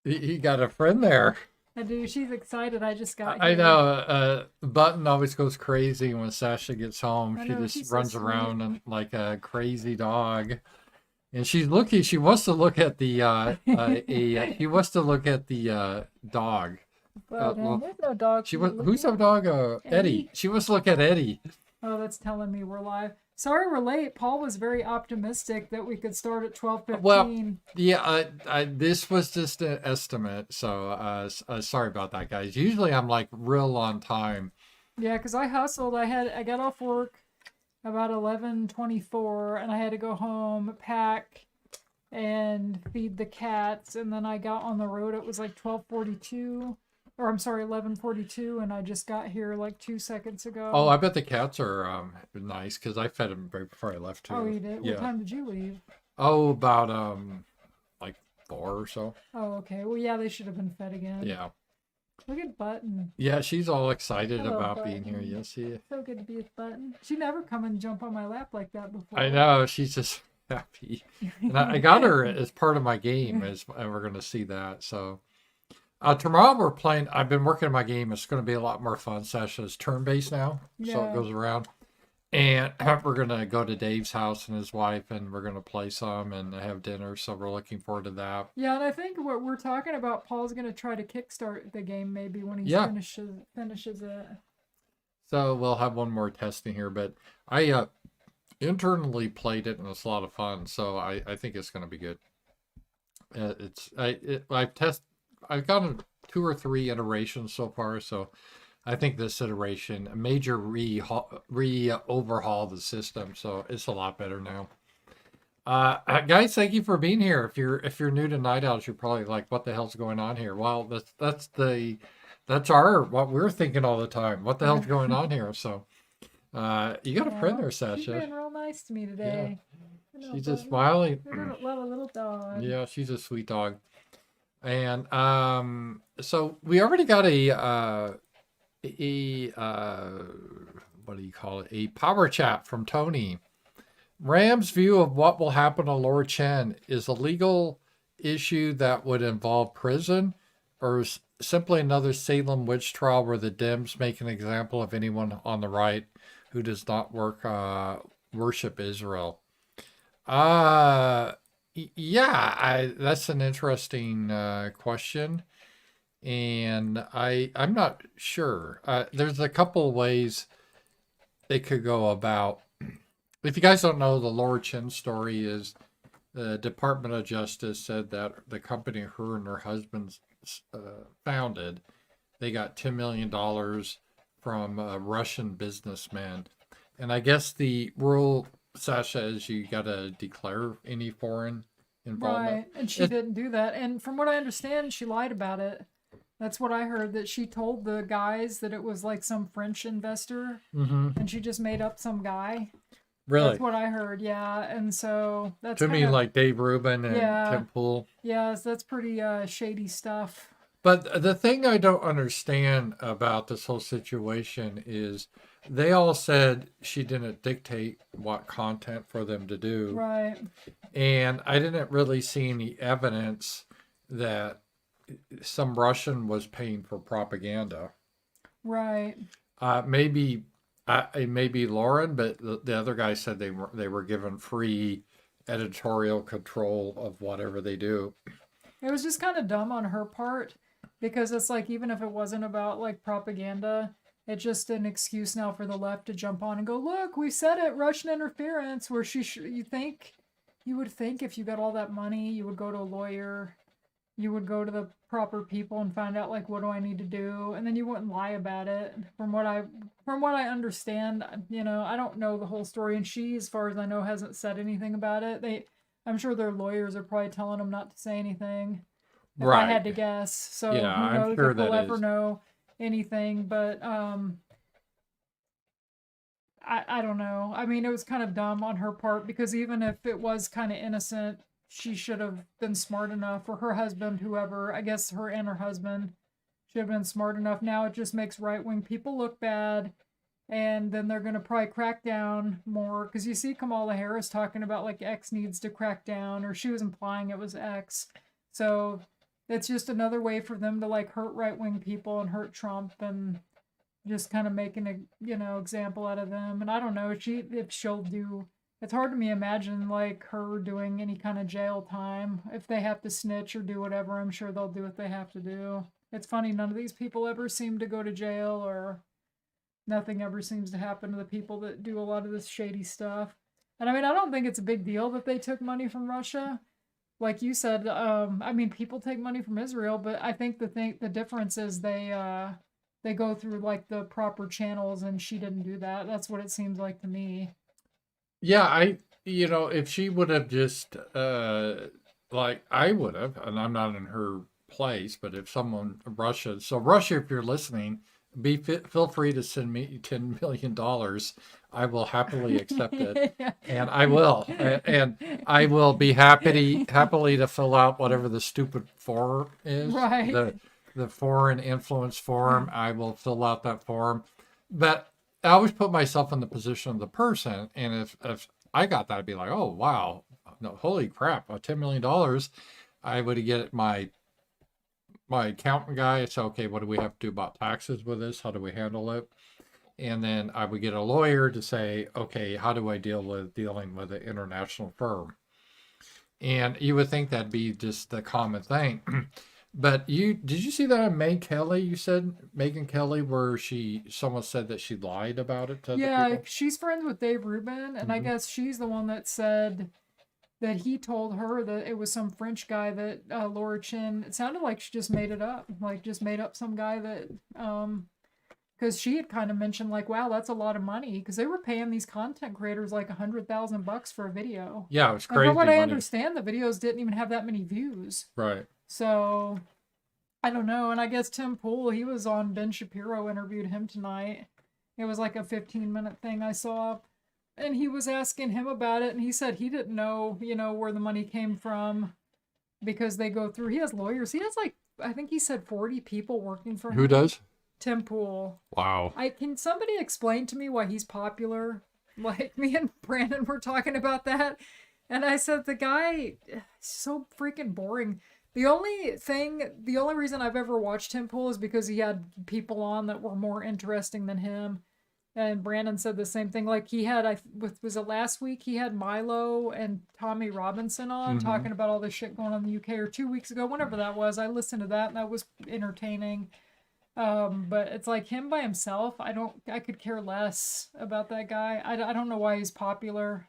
You got a friend there. I do. She's excited. I just got I here. know. Button always goes crazy when Sasha gets home. I She know just she's so runs sweet. around and like a crazy dog. And she's looking. She wants to look at the she wants to look at the dog. But Well, there's no dog she for you was to look who's the at. dog? Eddie. Eddie. She wants to look at Eddie. Oh, that's telling me we're live. Sorry we're late. Paul was very optimistic that we could start at Well, 12:15. yeah. This was just an estimate, so sorry about that, guys. Usually I'm like real on time. Yeah, 'cause I hustled. I got off work about 11:24 and I had to go home, pack and feed the cats, and then I got on the road. It was like 12:42, or I'm sorry, 11:42, and I just got here like 2 seconds Oh, ago. I bet the cats are nice because I fed them right before I left Oh, too. you did? What Yeah. time did you leave? Oh, about like 4 or so. Oh, okay. Well, yeah, they should have been fed again. Yeah. Look at Button. Yeah, she's all excited Hello, about being here. Button. Yes, she. So good to be with Button. She never come and jump on my lap like that I before. know she's just happy, and I got her as part of my game, and we're gonna see that. So tomorrow we're playing. I've been working on my game. It's going to be a lot more fun. Sessions turn based now, so it Yeah. goes around. And we're gonna go to Dave's house and his wife, and we're gonna play some and have dinner. So we're looking forward to that. Yeah, and I think what we're talking about, Paul's gonna try to kickstart the game maybe when he Yeah. finishes it. So we'll have one more testing here, but I internally played it and it's a lot of fun. So I think it's gonna be good. I've gotten 2 or 3 iterations so far. So I think this iteration, a major re overhaul the system. So it's a lot better now. Guys, thank you for being here. If you're new to Night Owls, you're probably like, "What the hell's going on here?" Well, that's our what we're thinking all the time. What the hell's going on here? So, you got a friend Yeah, there, she's Sasha. being real nice to me Yeah, today. I know, she's just Button. smiling. Love a little dog. Yeah, she's a sweet dog. And so we already got a what do you call it? A power chat from Tony. Ram's view of what will happen to Laura Chen is a legal issue that would involve prison, or simply another Salem witch trial where the Dems make an example of anyone on the right who does not worship Israel. Uh, yeah, that's an interesting question, and I'm not sure. There's a couple ways they could go about. If you guys don't know, the Laura Chin story is the Department of Justice said that the company her and her husband founded, they got $10 million from a Russian businessman. And I guess the rule, Sasha, is you got to declare any foreign involvement. Right, and she It, didn't do that. And from what I understand, she lied about it. That's what I heard, that she told the guys that it was like some French investor hmm and she just made up some guy. That's Really? what I heard, yeah. And so that's To kind me, of, like Dave Rubin and yeah, Tim Pool. yeah, that's pretty shady stuff. But the thing I don't understand about this whole situation is they all said she didn't dictate what content for them to do. Right, And I didn't really see any evidence that some Russian was paying for propaganda. right. Maybe it may be Lauren, but the other guy said they were given free editorial control of whatever they do. It was just kind of dumb on her part because it's like, even if it wasn't about like propaganda, it's just an excuse now for the left to jump on and go, look, we said it, Russian interference. Where you would think if you got all that money, you would go to a lawyer, you would go to the proper people and find out like, what do I need to do, and then you wouldn't lie about it. From what I understand, I don't know the whole story, and she, as far as I know, hasn't said anything about it. I'm sure their lawyers are probably telling them not to say anything, if I had Right. to guess. So Yeah, who I'm knows sure if we'll that ever is. know anything, but I don't know. I mean, it was kind of dumb on her part because even if it was kind of innocent, she should have been smart enough, or her husband, whoever, I guess her and her husband should have been smart enough. Now it just makes right wing people look bad, and then they're going to probably crack down more because you see Kamala Harris talking about like X needs to crack down, or she was implying it was X. So it's just another way for them to like hurt right-wing people and hurt Trump and just kind of making a example out of them. And I don't know if she'll do. It's hard to me imagine like her doing any kind of jail time. If they have to snitch or do whatever, I'm sure they'll do what they have to do. It's funny, none of these people ever seem to go to jail, or nothing ever seems to happen to the people that do a lot of this shady stuff. And I mean, I don't think it's a big deal that they took money from Russia. Like you said, I mean, people take money from Israel, but I think the difference is they go through like the proper channels, and she didn't do that. That's what it seems like to me. Yeah, if she would have just, like I would have, and I'm not in her place, but if someone, Russia, if you're listening, feel free to send me $10 million. I will happily accept it, and I will, and I will be happily to fill out whatever the stupid form is, Right. the foreign influence form. I will fill out that form, but I always put myself in the position of the person, and if I got that, I'd be like, oh wow, no, holy crap, $10 million. I would get my accountant guy. Say, okay, what do we have to do about taxes with this? How do we handle it? And then I would get a lawyer to say, okay, how do I dealing with an international firm? And you would think that'd be just the common thing. But did you see that on Megyn Kelly? You said Megyn Kelly, where someone said that she lied about it to other Yeah, people. she's friends with Dave Rubin, and I guess she's the one that said that he told her that it was some French guy that Laura Chin. It sounded like she just made it up, like just made up some guy that because she had kind of mentioned like, wow, that's a lot of money, because they were paying these content creators like $100,000 for a video. Yeah, it was And crazy from what I money. understand, the videos didn't even have that many views. Right. So I don't know. And I guess Tim Pool, he was on Ben Shapiro, interviewed him tonight. It was like a 15-minute thing I saw. And he was asking him about it, and he said he didn't know, where the money came from, because they go through. He has lawyers. He has like, I think he said 40 people working for him. Who does? Tim Pool. Wow. Can somebody explain to me why he's popular? Like, me and Brandon were talking about that, and I said the guy is so freaking boring. The only reason I've ever watched Tim Pool is because he had people on that were more interesting than him. And Brandon said the same thing. Like he had, was it last week? He had Milo and Tommy Robinson on talking about all this shit going on in the UK, or 2 weeks ago, whenever that was. I listened to that, and that was entertaining. But it's like him by himself. I could care less about that guy. I don't know why he's popular.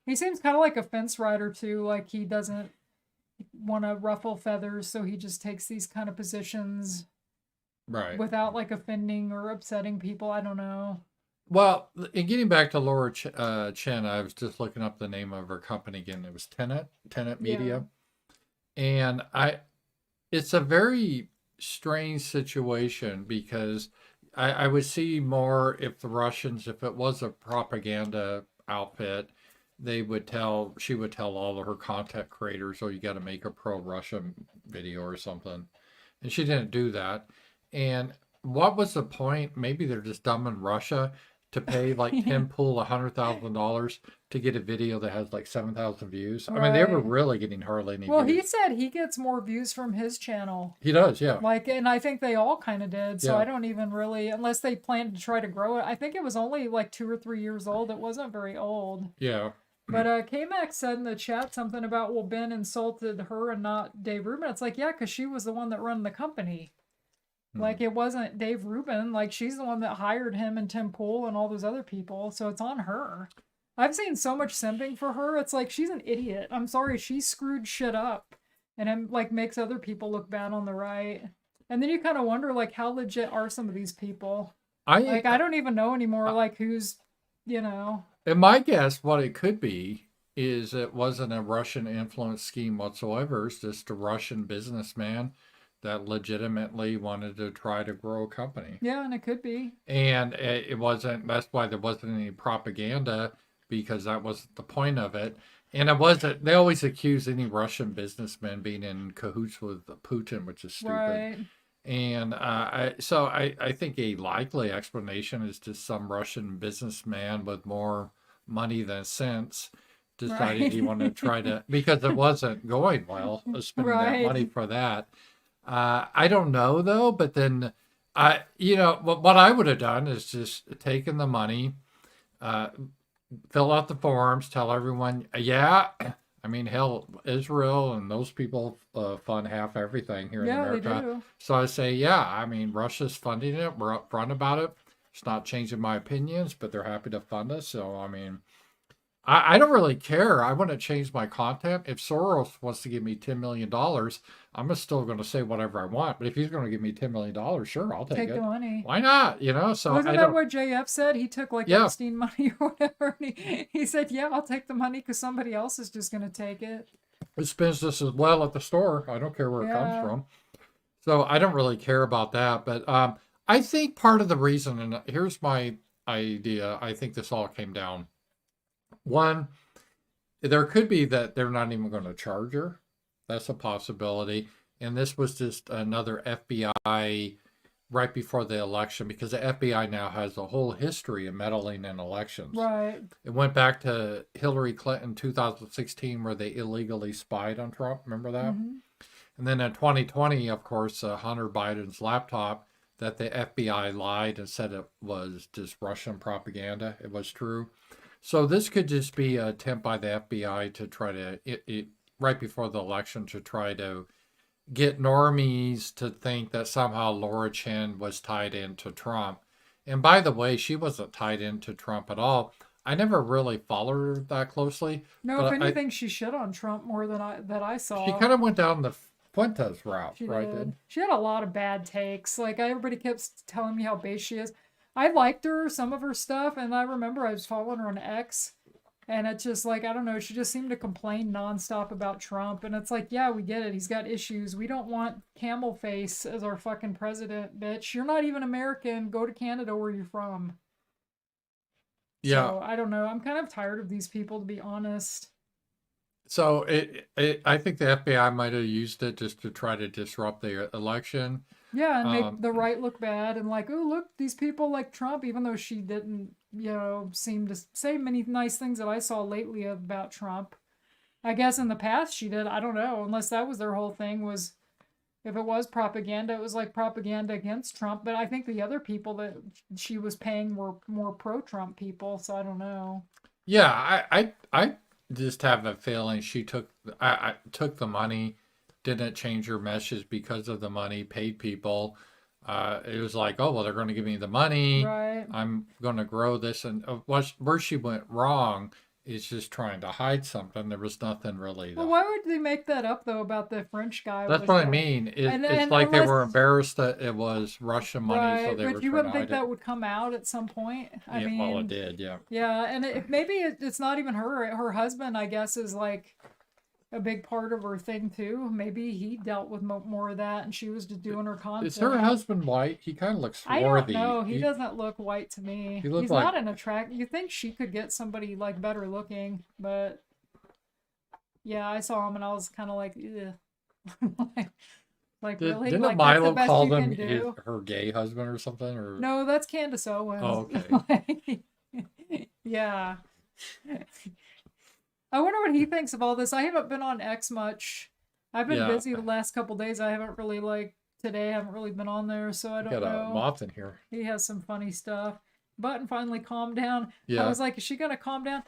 He seems kind of like a fence rider too. Like he doesn't want to ruffle feathers, so he just takes these kind of positions, right, without like offending or upsetting people. I don't know. Well, in getting back to Laura Chen, I was just looking up the name of her company again. It was Tenet Media. And it's a very strange situation, because I would see more if the Russians, if it was a propaganda outfit, she would tell all of her content creators, oh, you got to make a pro-Russian video or something. And she didn't do that. And what was the point? Maybe they're just dumb in Russia to pay like Tim Pool $100,000 to get a video that has like 7,000 views. I mean, they were really getting hardly any Well, views. he said he gets more views from his channel. He does, yeah. Like, and I think they all kind of did. So Yeah. I don't even really, unless they planned to try to grow it. I think it was only like 2 or 3 years old. It wasn't very old. Yeah. But K-Max said in the chat something about, well, Ben insulted her and not Dave Rubin. It's like, yeah, because she was the one that run the company. Like, it wasn't Dave Rubin. Like, she's the one that hired him and Tim Pool and all those other people. So it's on her. I've seen so much simping for her. It's like, she's an idiot. I'm sorry. She screwed shit up. And it, like, makes other people look bad on the right. And then you kind of wonder, like, how legit are some of these people? I don't even know anymore, like, who's, And my guess, what it could be, is it wasn't a Russian influence scheme whatsoever. It's just a Russian businessman that legitimately wanted to try to grow a company. Yeah, and it could be. And it wasn't, that's why there wasn't any propaganda, because that wasn't the point of it. And it wasn't, they always accuse any Russian businessman being in cahoots with Putin, which is stupid. Right. And I think a likely explanation is just some Russian businessman with more money than sense decided he wanted to try to, because it wasn't going well, spending that Right. money for that. I don't know though, but then what I would have done is just taken the money, uh, fill out the forms, tell everyone, yeah. I mean, hell, Israel and those people fund half everything here in Yeah, they America. do. So I say, yeah, I mean, Russia's funding it. We're upfront about it. It's not changing my opinions, but they're happy to fund us. So, I mean, I don't really care. I want to change my content. If Soros wants to give me $10 million, I'm still going to say whatever I want. But if he's going to give me $10 million, sure, I'll take Take it. the money. Why not? So Wasn't I that don't. what JF said? He took like Yeah. Epstein money or whatever. And he said, yeah, I'll take the money because somebody else is just going to take it. It spends just as well at the store. I don't care where it comes Yeah. from. So I don't really care about that. But I think part of the reason, and here's my idea, I think this all came down. One, there could be that they're not even going to charge her. That's a possibility. And this was just another FBI right before the election, because the FBI now has a whole history of meddling in elections. Right. It went back to Hillary Clinton 2016, where they illegally spied on Trump. Remember that? Mhm. And then in 2020, of course, Hunter Biden's laptop, that the FBI lied and said it was just Russian propaganda. It was true. So this could just be an attempt by the FBI to try to, right before the election, to try to get normies to think that somehow Laura Chen was tied into Trump. And by the way, she wasn't tied into Trump at all. I never really followed her that closely. No, but if anything, she shit on Trump more than I saw. She kind of went down the Fuentes route, She right? did. She had a lot of bad takes. Like everybody kept telling me how base she is. I liked her, some of her stuff, and I remember I was following her on X, and it's just like, I don't know, she just seemed to complain nonstop about Trump, and it's like, yeah, we get it. He's got issues. We don't want camel face as our fucking president, bitch. You're not even American. Go to Canada where you're from. Yeah. So, I don't know. I'm kind of tired of these people, to be honest. So I think the FBI might have used it just to try to disrupt the election. Yeah, and make the right look bad, and like, oh, look, these people like Trump, even though she didn't, seem to say many nice things that I saw lately about Trump. I guess in the past she did. I don't know, unless that was their whole thing, was if it was propaganda, it was like propaganda against Trump. But I think the other people that she was paying were more pro-Trump people, so I don't know. Yeah, I just have a feeling she I took the money, didn't change her message because of the money, paid people. It was like, oh, well, they're going to give me the money. Right. I'm going to grow this. And where she went wrong is just trying to hide something. There was nothing really. Well, why would they make that up, though, about the French guy? That's what I mean. It's like they were embarrassed that it was Russian money, so they were but you trying wouldn't to think hide that it. would come out at some point. I Yeah, mean, well, it did, yeah. Yeah, and maybe it's not even her. Her husband, I guess, is like a big part of her thing too. Maybe he dealt with more of that, and she was just doing her content. Is her husband white? He kind of looks swarthy. I don't know. He doesn't look white to me. He looks He's like- not an attract. You think she could get somebody like better looking, but yeah, I saw him and I was kind of like, ugh. like really? Didn't Like that's the Milo best call you them can do? her gay husband or something? Or No, that's Candace Owens. Oh, okay. Yeah. I wonder what he thinks of all this. I haven't been on X much. I've been Yeah. busy the last couple days. I haven't really today. I haven't really been on there, so I don't got know. a moth in here. He has some funny stuff. Button finally calmed down. Yeah. I was like, is she gonna calm down?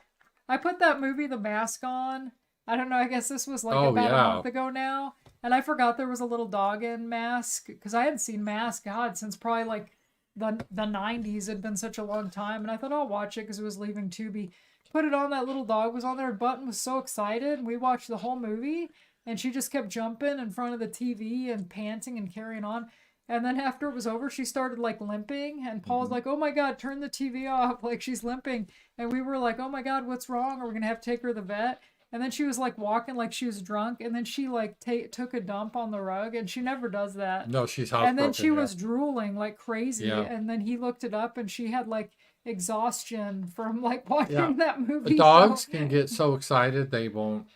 I put that movie The Mask on. I don't know. I guess this was like about a month ago now, and I forgot there was a little dog in Mask because I hadn't seen Mask, God, since probably like the 90s. Had been such a long time, and I thought I'll watch it because it was leaving Tubi. Put it on. That little dog was on there. Button was so excited. We watched the whole movie, and she just kept jumping in front of the TV and panting and carrying on. And then after it was over, she started like limping, and Paul's like, "Oh my God, turn the TV off!" Like she's limping, and we were like, "Oh my God, what's wrong? Are we gonna have to take her to the vet?" And then she was like walking like she was drunk, and then she like took a dump on the rug, and she never does that. No, she's housebroken. And then she was drooling like crazy, Yeah. and then he looked it up, and she had like exhaustion from like watching that movie. The dogs can get so excited they won't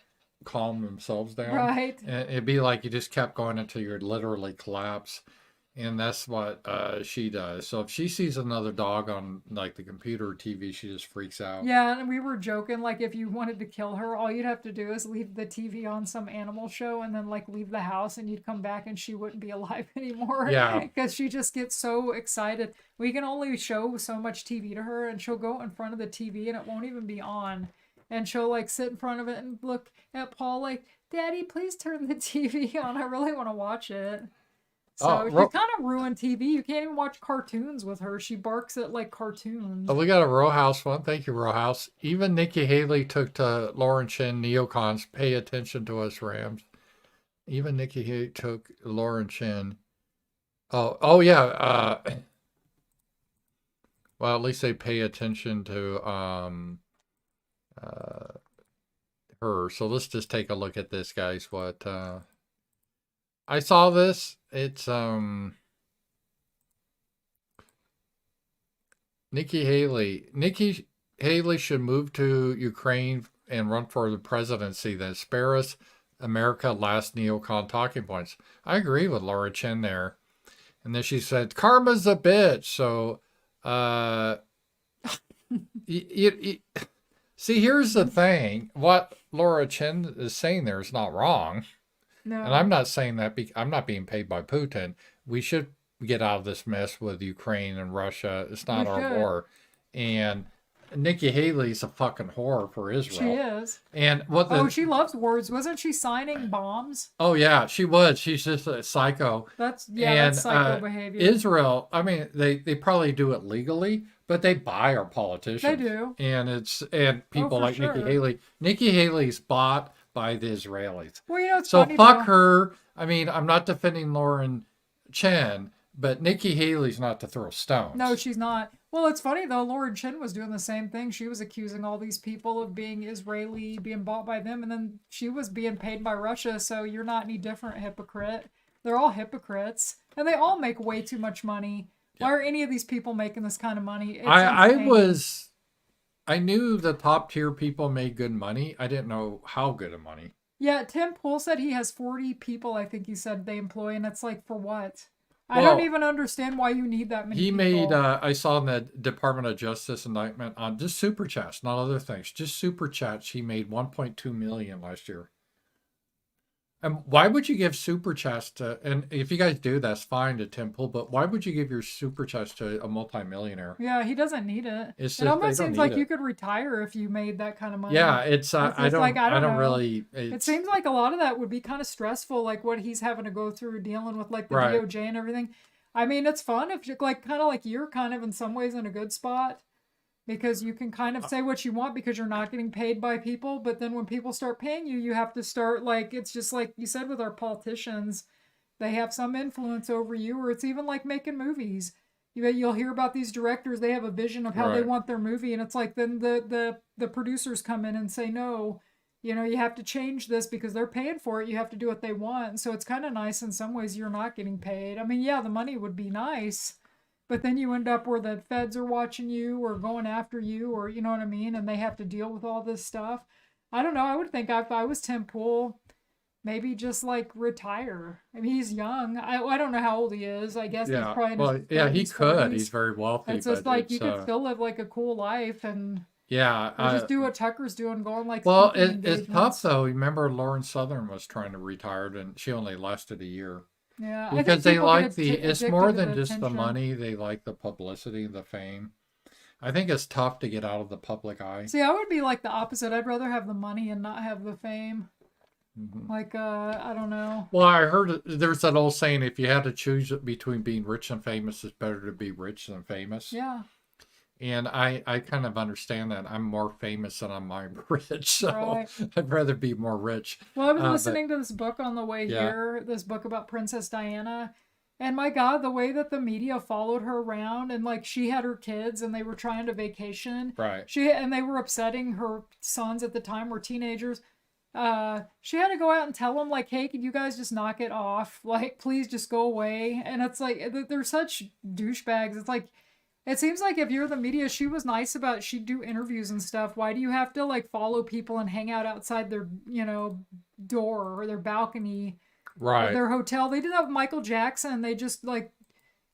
calm themselves down. Right. And it'd be like you just kept going until you'd literally collapse. and that's what she does. So if she sees another dog on like the computer or TV, she just freaks out. Yeah, and we were joking, like, if you wanted to kill her, all you'd have to do is leave the TV on some animal show and then, like, leave the house and you'd come back and she wouldn't be alive anymore. Yeah. Because she just gets so excited. We can only show so much TV to her, and she'll go in front of the TV and it won't even be on. And she'll, like, sit in front of it and look at Paul like, Daddy, please turn the TV on. I really want to watch it. So she kind of ruined TV. You can't even watch cartoons with her. She barks at like cartoons. Oh, we got a Row House one. Thank you, Row House. Even Nikki Haley took to Lauren Chin neocons. Pay attention to us, Rams. Even Nikki Haley took Lauren Chin. Oh yeah. Well, at least they pay attention to her. So let's just take a look at this, guys. What I saw this. It's Nikki Haley. Nikki Haley should move to Ukraine and run for the presidency. Then spare us America last neocon talking points. I agree with Laura Chin there. And then she said, karma's a bitch. So see, here's the thing. What Laura Chin is saying there is not wrong. No. And I'm not saying that I'm not being paid by Putin. We should get out of this mess with Ukraine and Russia. It's not our war. And Nikki Haley's a fucking whore for Israel. She is. And she loves words. Wasn't she signing bombs? Oh yeah, she was. She's just a psycho. That's psycho behavior. Israel, I mean, they probably do it legally, but they buy our politicians. They do. And people like Nikki Haley. Nikki Haley's bought by the Israelis. Well, you know, it's so funny, fuck her. I mean, I'm not defending Lauren Chen, but Nikki Haley's not to throw stones. No, she's not. Well, it's funny though. Lauren Chen was doing the same thing. She was accusing all these people of being Israeli, being bought by them, and then she was being paid by Russia. So you're not any different, hypocrite. They're all hypocrites, and they all make way too much money. Why are any of these people making this kind of money? I knew the top tier people made good money. I didn't know how good of money. Yeah, Tim Pool said he has 40 people, I think he said they employ, and it's like, for what? I don't even understand why you need that many people. He made, I saw in the Department of Justice indictment on just Superchats, not other things, just Superchats, he made $1.2 million last year. And why would you give Superchats to, and if you guys do, that's fine to Tim Pool, but why would you give your Superchats to a multimillionaire? Yeah, he doesn't need it. It almost seems like you could retire if you made that kind of money. Yeah, I don't really. It seems like a lot of that would be kind of stressful, like what he's having to go through dealing with like the DOJ and everything. I mean, it's fun if you're like kind of like you're kind of in some ways in a good spot. Because you can kind of say what you want because you're not getting paid by people. But then when people start paying you, you have to start like, it's just like you said with our politicians, they have some influence over you, or it's even like making movies. You'll hear about these directors, they have a vision of how they want their movie. And it's like, then the producers come in and say, no, you know, you have to change this because they're paying for it. You have to do what they want. And so it's kind of nice in some ways you're not getting paid. I mean, yeah, the money would be nice. But then you end up where the feds are watching you or going after you or, you know what I mean? And they have to deal with all this stuff. I don't know. I would think if I was Tim Pool, maybe just like retire. I mean, he's young. I don't know how old he is. I guess he's probably in his 30s, he could. 40s. He's very wealthy. It's just like you could still live like a cool life and just do what Tucker's doing, going like. Well, it's tough though. Remember, Lauren Southern was trying to retire and she only lasted a year. Yeah, because they like it's more than just the money. They like the publicity, the fame. I think it's tough to get out of the public eye. See, I would be like the opposite. I'd rather have the money and not have the fame. Mm-hmm. Like, I don't know. Well, I heard there's that old saying, if you had to choose between being rich and famous, it's better to be rich than famous. Yeah. And I kind of understand that. I'm more famous than I'm rich, so I'd rather be more rich. Well, I was listening to this book on the way here, this book about Princess Diana. And my God, the way that the media followed her around and like she had her kids and they were trying to vacation. Right. And they were upsetting her sons at the time were teenagers. She had to go out and tell them like, hey, can you guys just knock it off? Like, please just go away. And it's like, they're such douchebags. It's like, it seems like if you're the media, she was nice about, she'd do interviews and stuff. Why do you have to like follow people and hang out outside their, you know, door or their balcony? Right. Of their hotel. They did that with Michael Jackson. They just like,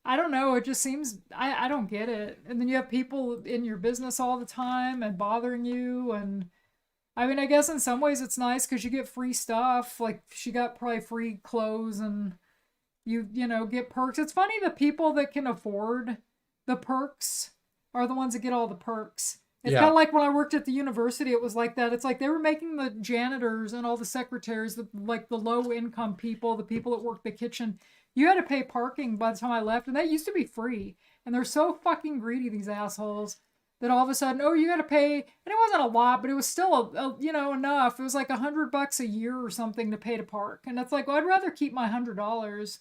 I don't know. It just seems I don't get it. And then you have people in your business all the time and bothering you. And I mean, I guess in some ways it's nice because you get free stuff. Like she got probably free clothes and you know get perks. It's funny the people that can afford the perks are the ones that get all the perks. It's kind Yeah. of like when I worked at the university, it was like that. It's like they were making the janitors and all the secretaries, like the low income people, the people that work the kitchen. You had to pay parking by the time I left, and that used to be free. And they're so fucking greedy, these assholes, that all of a sudden, oh, you got to pay. And it wasn't a lot, but it was still you know enough. It was like $100 a year or something to pay to park, and it's like, well, I'd rather keep my $100.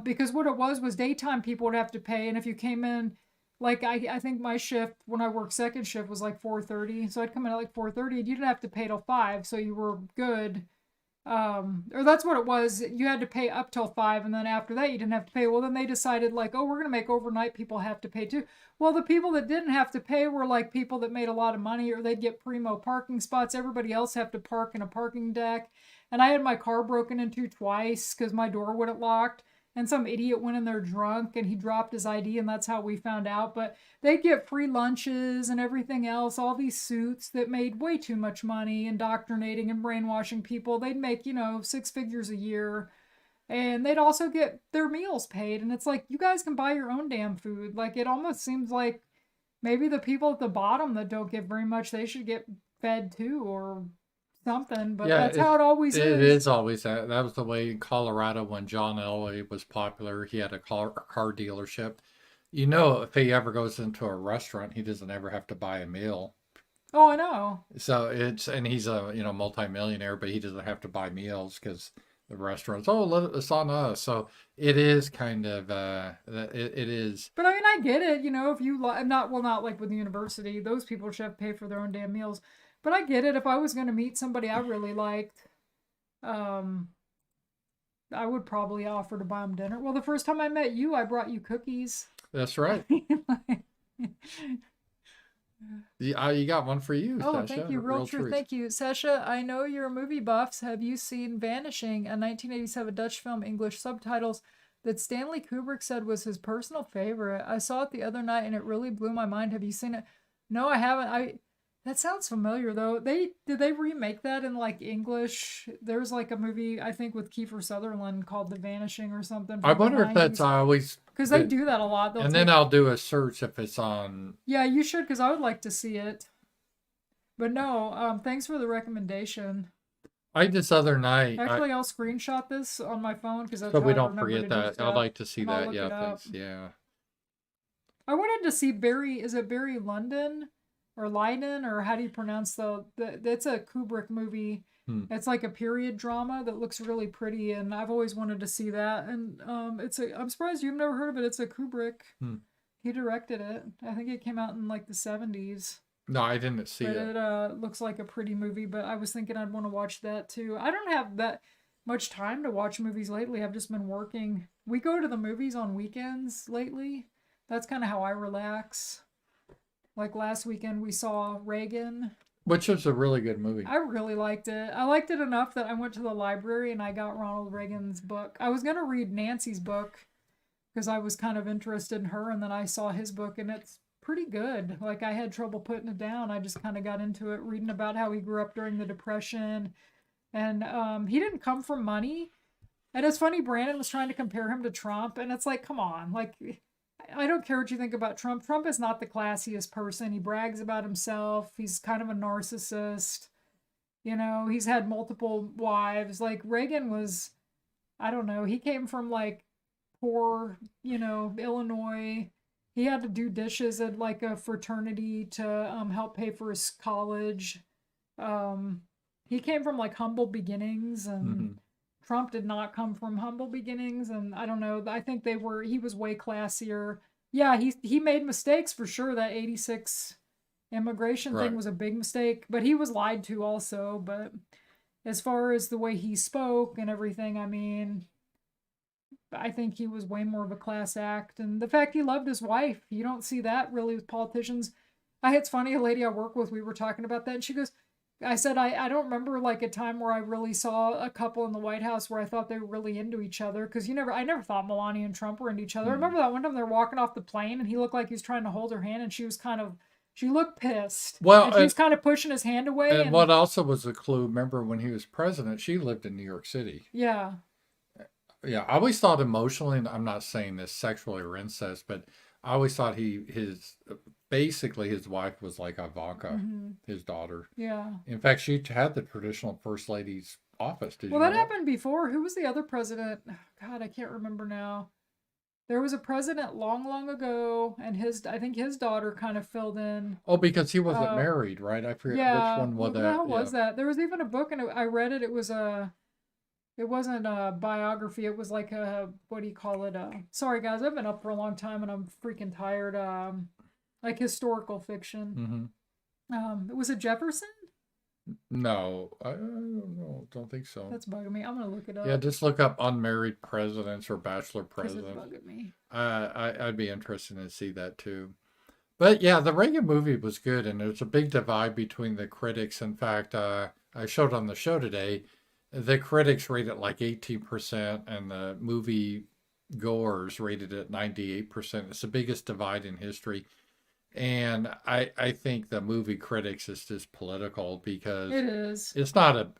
Because what it was daytime people would have to pay, and if you came in, like I think my shift when I worked second shift was like 4:30, so I'd come in at like 4:30, and you didn't have to pay till 5, so you were good. Or that's what it was. You had to pay up till 5, and then after that you didn't have to pay. Well, then they decided like, oh, we're gonna make overnight people have to pay too. Well, the people that didn't have to pay were like people that made a lot of money, or they'd get primo parking spots. Everybody else have to park in a parking deck. And I had my car broken into twice because my door wouldn't locked, and some idiot went in there drunk and he dropped his ID, and that's how we found out. But they'd get free lunches and everything else, all these suits that made way too much money, indoctrinating and brainwashing people. They'd make, you know, 6 figures a year, and they'd also get their meals paid. And it's like, you guys can buy your own damn food. Like, it almost seems like maybe the people at the bottom that don't get very much, they should get fed too, or something, but Yeah, that's how it always it is. is always that. That was the way in Colorado when John Elway was popular. He had a car dealership. You know, if he ever goes into a restaurant, he doesn't ever have to buy a meal. Oh, I know. So and he's a, you know, multimillionaire, but he doesn't have to buy meals because the restaurants, oh, it's on us. So it is kind of, it is. But I mean, I get it. You know, if you not well, not like with the university, those people should have to pay for their own damn meals. But I get it. If I was going to meet somebody I really liked, um, I would probably offer to buy them dinner. Well, the first time I met you, I brought you cookies. That's right. You got one for you, Oh, Sasha. thank you. Real truth. Thank you. Sasha, I know you're movie buffs. Have you seen Vanishing, a 1987 Dutch film, English subtitles, that Stanley Kubrick said was his personal favorite? I saw it the other night and it really blew my mind. Have you seen it? No, I haven't. That sounds familiar though. Did they remake that in like English? There's like a movie I think with Kiefer Sutherland called The Vanishing or something I from the wonder if that's 90s. always, Because they do that a lot. and then I'll do a search if it's on. Yeah, you should, because I would like to see it. But no, thanks for the recommendation. This other night, Actually, I'll screenshot this on my phone because that's so how we I don't remember forget to do that. I'd stuff. like to see And I'll that. look Yeah, it up. thanks. Yeah. I wanted to see Barry. Is it Barry London or Leiden, or how do you pronounce it's a Kubrick movie. It's like a period drama that looks really pretty, and I've always wanted to see that. And I'm surprised you've never heard of it. It's a Kubrick. He directed it. I think it came out in like the 70s. No, I didn't see But it. it looks like a pretty movie, but I was thinking I'd want to watch that too. I don't have that much time to watch movies lately. I've just been working. We go to the movies on weekends lately. That's kind of how I relax. Like last weekend we saw Reagan. Which is a really good movie. I really liked it. I liked it enough that I went to the library and I got Ronald Reagan's book. I was going to read Nancy's book because I was kind of interested in her, and then I saw his book and it's pretty good. Like, I had trouble putting it down. I just kind of got into it, reading about how he grew up during the Depression. And he didn't come from money. And it's funny, Brandon was trying to compare him to Trump, and it's like, come on. Like, I don't care what you think about Trump. Trump is not the classiest person. He brags about himself. He's kind of a narcissist. You know, he's had multiple wives. Like, Reagan was, I don't know, he came from like poor, you know, Illinois. He had to do dishes at like a fraternity to help pay for his college. He came from like humble beginnings, and Trump did not come from humble beginnings. And I don't know, I think he was way classier. Yeah, he made mistakes for sure. That 86 immigration thing was a big mistake, but he was lied to also. But as far as the way he spoke and everything, I mean, I think he was way more of a class act. And the fact he loved his wife, you don't see that really with politicians. It's funny, a lady I work with, we were talking about that, and she goes, I said I don't remember like a time where I really saw a couple in the White House where I thought they were really into each other, because I never thought Melania and Trump were into each other. I remember that one time they're walking off the plane and he looked like he was trying to hold her hand, and she looked pissed. Well, And she was kind of pushing his hand away. and what also was a clue, remember when he was president, she lived in New York City. Yeah. Yeah, I always thought emotionally, and I'm not saying this sexually or incest, but I always thought basically his wife was like Ivanka, his daughter. Yeah. In fact, she had the traditional first lady's office. Did you Well, know that happened before. Who was the other president? God, I can't remember now. There was a president long, long ago, and I think his daughter kind of filled in. Oh, because he wasn't married, right? I forget Yeah. which one was What the hell was that? There was even a book, and I read it. It wasn't a biography. It was like what do you call it? Sorry guys, I've been up for a long time and I'm freaking tired. Like historical fiction. Was it Jefferson? No, I don't know. Don't think so. That's bugging me. I'm gonna look it up. Yeah, just look up unmarried presidents or bachelor 'Cause it's presidents. bugging me. I'd be interested to see that too. But yeah, the Reagan movie was good, and there's a big divide between the critics. In fact, I showed on the show today, the critics rate it like 18%, and the movie goers rated it 98%. It's the biggest divide in history. And I think the movie critics is just political because It is. it's not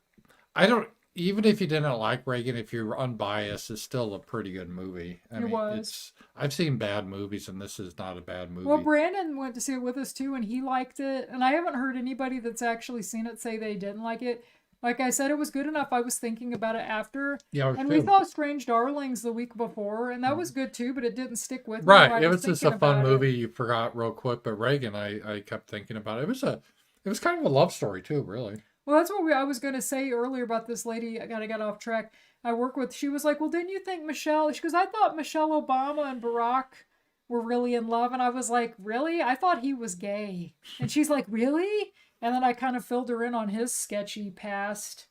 I don't, even if you didn't like Reagan, if you're unbiased, it's still a pretty good movie. I mean, was. I've seen bad movies, and this is not a bad movie. Well, Brandon went to see it with us too, and he liked it. And I haven't heard anybody that's actually seen it say they didn't like it. Like I said, it was good enough. I was thinking about it after. Yeah, and we saw Strange Darlings the week before, and that was good too, but it didn't stick with me. Right. It was just a fun movie. You forgot real quick, but Reagan, I kept thinking about it. It was kind of a love story too, really. Well, that's what I was going to say earlier about this lady. I got off track. I work with. She was like, "Well, didn't you think Michelle?" She goes, "I thought Michelle Obama and Barack were really in love," and I was like, "Really? I thought he was gay." And she's like, "Really?" And then I kind of filled her in on his sketchy past.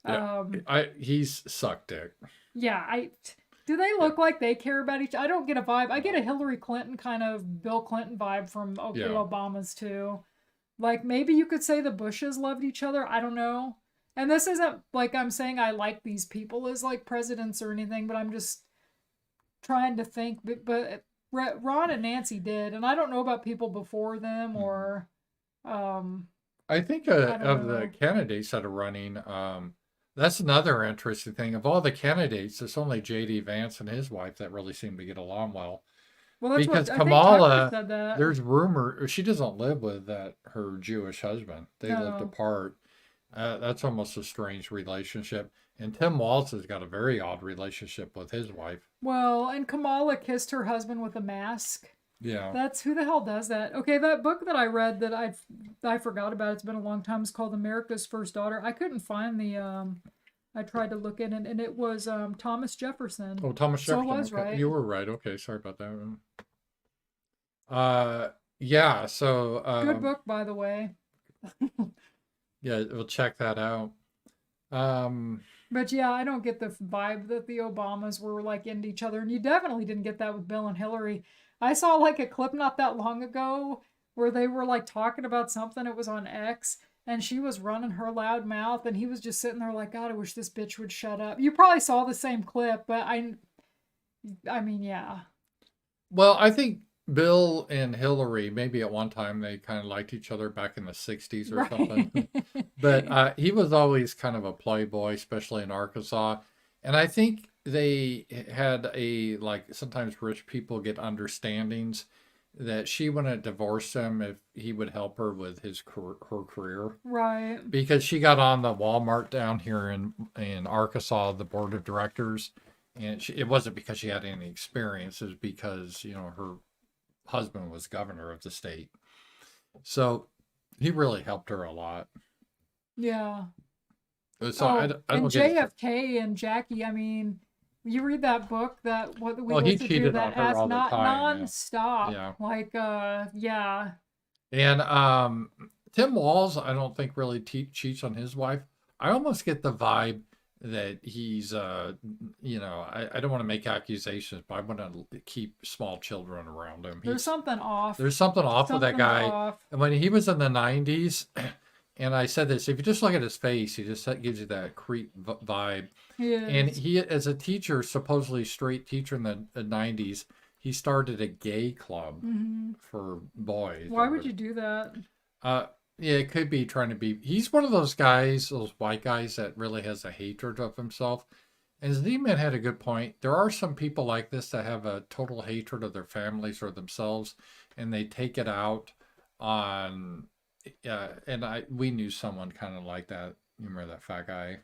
Yeah, he's sucked dick. Yeah, do they look like they care about each? I don't get a vibe. I get a Hillary Clinton kind of Bill Clinton vibe from the Obamas too. Like maybe you could say the Bushes loved each other. I don't know. And this isn't like I'm saying I like these people as like presidents or anything, but I'm just trying to think. But Ron and Nancy did, and I don't know about people before them or. I think of the candidates that are running. That's another interesting thing. Of all the candidates, it's only J.D. Vance and his wife that really seem to get along well. Well, that's because what, Kamala, said that. there's rumor she doesn't live with her Jewish husband. They lived apart. That's almost a strange relationship. And Tim Walz has got a very odd relationship with his wife. Well, and Kamala kissed her husband with a mask. Yeah. That's who the hell does that? Okay, that book that I read that I forgot about, it's been a long time, it's called America's First Daughter. I couldn't find the I tried to look in it, and it was Thomas Jefferson. Oh, Thomas Jefferson. So it was right. You were right. Okay, sorry about that. Yeah, so good book, by the way. Yeah, we'll check that out. But yeah, I don't get the vibe that the Obamas were like into each other, and you definitely didn't get that with Bill and Hillary. I saw like a clip not that long ago where they were like talking about something. It was on X, and she was running her loud mouth, and he was just sitting there like, God, I wish this bitch would shut up. You probably saw the same clip, but I mean, yeah. Well, I think Bill and Hillary, maybe at one time they kind of liked each other back in the 60s or something. But he was always kind of a playboy, especially in Arkansas. And I think they had like sometimes rich people get understandings that she wouldn't divorce him if he would help her with her career. Right. Because she got on the Walmart down here in Arkansas, the board of directors. And it wasn't because she had any experience. It was because, her husband was governor of the state. So he really helped her a lot. Yeah. So I don't and get JFK and Jackie, I mean, you read that book that he cheated on her all the time. Nonstop. Yeah. Like yeah. And Tim Walz, I don't think really cheats on his wife. I almost get the vibe that he's I don't want to make accusations, but I want to keep small children around him. There's something off. There's something off with that guy. And when he was in the 90s And I said this, if you just look at his face, he just gives you that creep vibe. He And is. he, as a teacher, supposedly straight teacher in the 90s, he started a gay club Hmm. for boys. Why would you do that? Uh, yeah, it could be trying to be. He's one of those guys, those white guys that really has a hatred of himself. And Z-Man had a good point. There are some people like this that have a total hatred of their families or themselves, and they take it out on. And we knew someone kind of like that. You remember that fat guy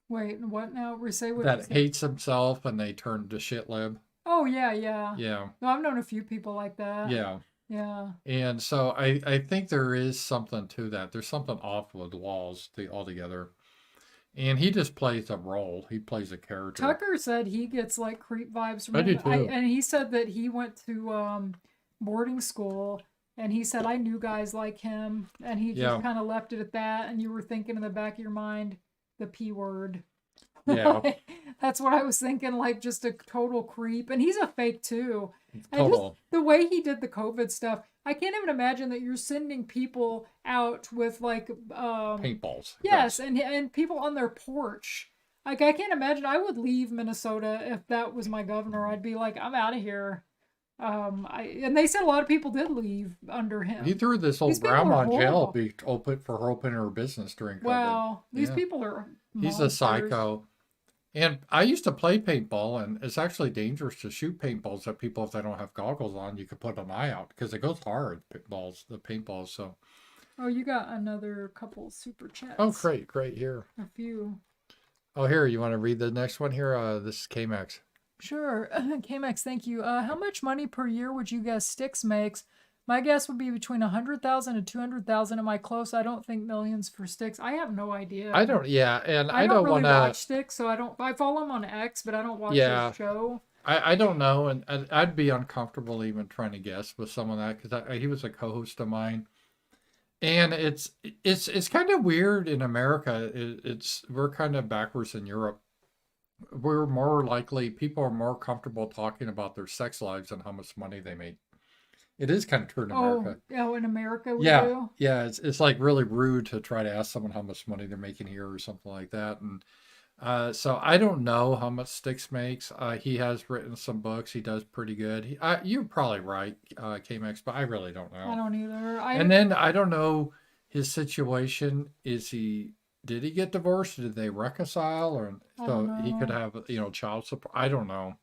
Wait, what now? Say what you that said. hates himself and they turn to shit lib? Oh yeah, yeah. Yeah, No, I've known a few people like that. yeah. Yeah. And so I think there is something to that. There's something off with walls altogether. And he just plays a role. He plays a character. Tucker said he gets like creep vibes from I do him. too. And he said that he went to boarding school, and he said I knew guys like him, and he just Yeah. kind of left it at that. And you were thinking in the back of your mind the P word. Yeah. That's what I was thinking, like just a total creep. And he's a fake too. And just Total. the way he did the COVID stuff, I can't even imagine that you're sending people out with like Paintballs. yes, and people on their porch. Like I can't imagine. I would leave Minnesota if that was my governor. I'd be like, I'm out of here. And they said a lot of people did leave under him. He threw this old These people grandma are in jail horrible. for her opening her business during COVID. Wow, these Yeah. people are He's a monsters. psycho. And I used to play paintball, and it's actually dangerous to shoot paintballs at people if they don't have goggles on. You could put an eye out because it goes hard, the paintballs. So, Oh, you got another couple super chats. oh, great here. A few. Oh, here, you want to read the next one here? This is KMax. Sure. KMax, thank you. How much money per year would you guess Styx makes? My guess would be between 100,000 and 200,000. Am I close? I don't think millions for Styx. I have no idea. I don't, yeah, and I don't don't really want to. watch Styx, so I don't. I follow him on X, but I don't watch Yeah. his show. I don't know, and I'd be uncomfortable even trying to guess with some of that because he was a co-host of mine, and it's kind of weird in America. We're kind of backwards in Europe. We're more likely people are more comfortable talking about their sex lives and how much money they make. It is kind of true in America. Oh, in America we Yeah, do. yeah, it's like really rude to try to ask someone how much money they're making here or something like that, and so I don't know how much Styx makes. He has written some books. He does pretty good. You're probably right, KMX, but I really don't I know. don't either. And then I don't know his situation. Did he get divorced? Did they reconcile? Or I so don't he could know. have, child support. I don't know.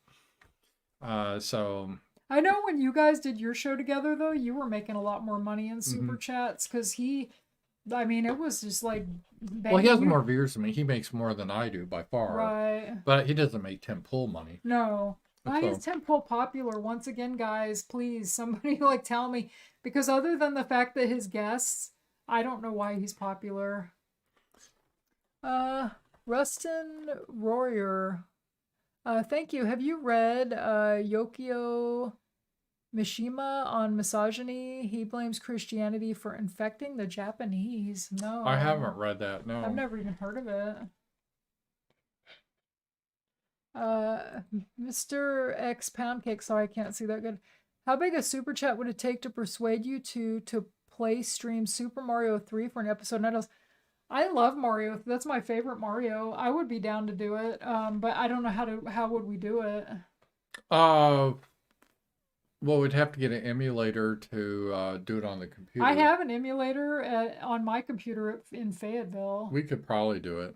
So I know when you guys did your show together, though, you were making a lot more money in Mhm. super chats because I mean, it was just like. well, he has banging. more viewers than me. He makes more than I do by far. Right. But he doesn't make Tim Pool money. No. Why So- is Temple popular? Once again, guys, please, somebody like tell me. Because other than the fact that his guests, I don't know why he's popular. Rustin Royer. Thank you. Have you read Yokio Mishima on misogyny? He blames Christianity for infecting the Japanese. No. I haven't read that. No. I've never even heard of it. Mr. X Poundcake, sorry I can't see that good. How big a super chat would it take to persuade you to play stream Super Mario 3 for an episode? I love Mario. That's my favorite Mario. I would be down to do it. But I don't know how would we do it? Well, we'd have to get an emulator to do it on the computer. I have an emulator on my computer in Fayetteville. We could probably do it.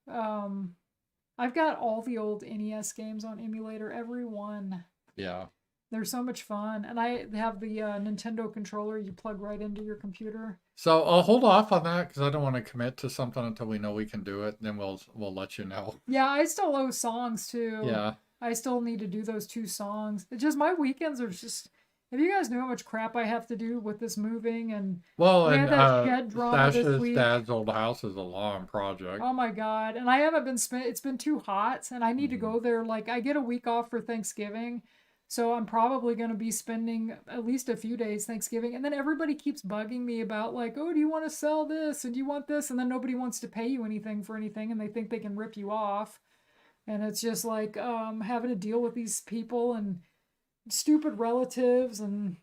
I've got all the old NES games on emulator, every one. Yeah. They're so much fun. And I have the Nintendo controller you plug right into your computer. So I'll hold off on that because I don't want to commit to something until we know we can do it. Then we'll let you know. Yeah, I still owe songs too. Yeah. I still need to do those 2 songs. It's just my weekends are just. If you guys knew how much crap I have to do with this moving and Well, we and had that shed drama this Sasha's week. dad's old house is a long project. Oh my god! And I haven't been it's been too hot, and I need to go there. Like I get a week off for Thanksgiving, so I'm probably going to be spending at least a few days Thanksgiving. And then everybody keeps bugging me about like, oh, do you want to sell this and do you want this? And then nobody wants to pay you anything for anything, and they think they can rip you off. And it's just like having to deal with these people and stupid relatives, and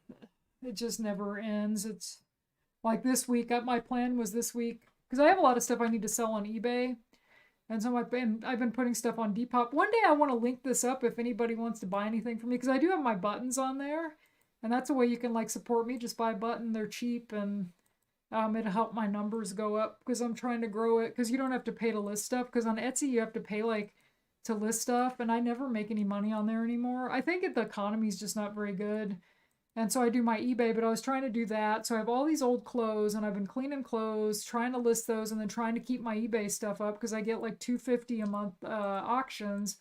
it just never ends. It's Like this week, my plan was this week, because I have a lot of stuff I need to sell on eBay. And so I've been putting stuff on Depop. One day I want to link this up if anybody wants to buy anything from me, because I do have my buttons on there. And that's a way you can like support me. Just buy a button. They're cheap, and it'll help my numbers go up because I'm trying to grow it. Because you don't have to pay to list stuff. Because on Etsy you have to pay like to list stuff, and I never make any money on there anymore. I think the economy's just not very good. And so I do my eBay, but I was trying to do that. So I have all these old clothes, and I've been cleaning clothes, trying to list those, and then trying to keep my eBay stuff up because I get like $250 a month auctions.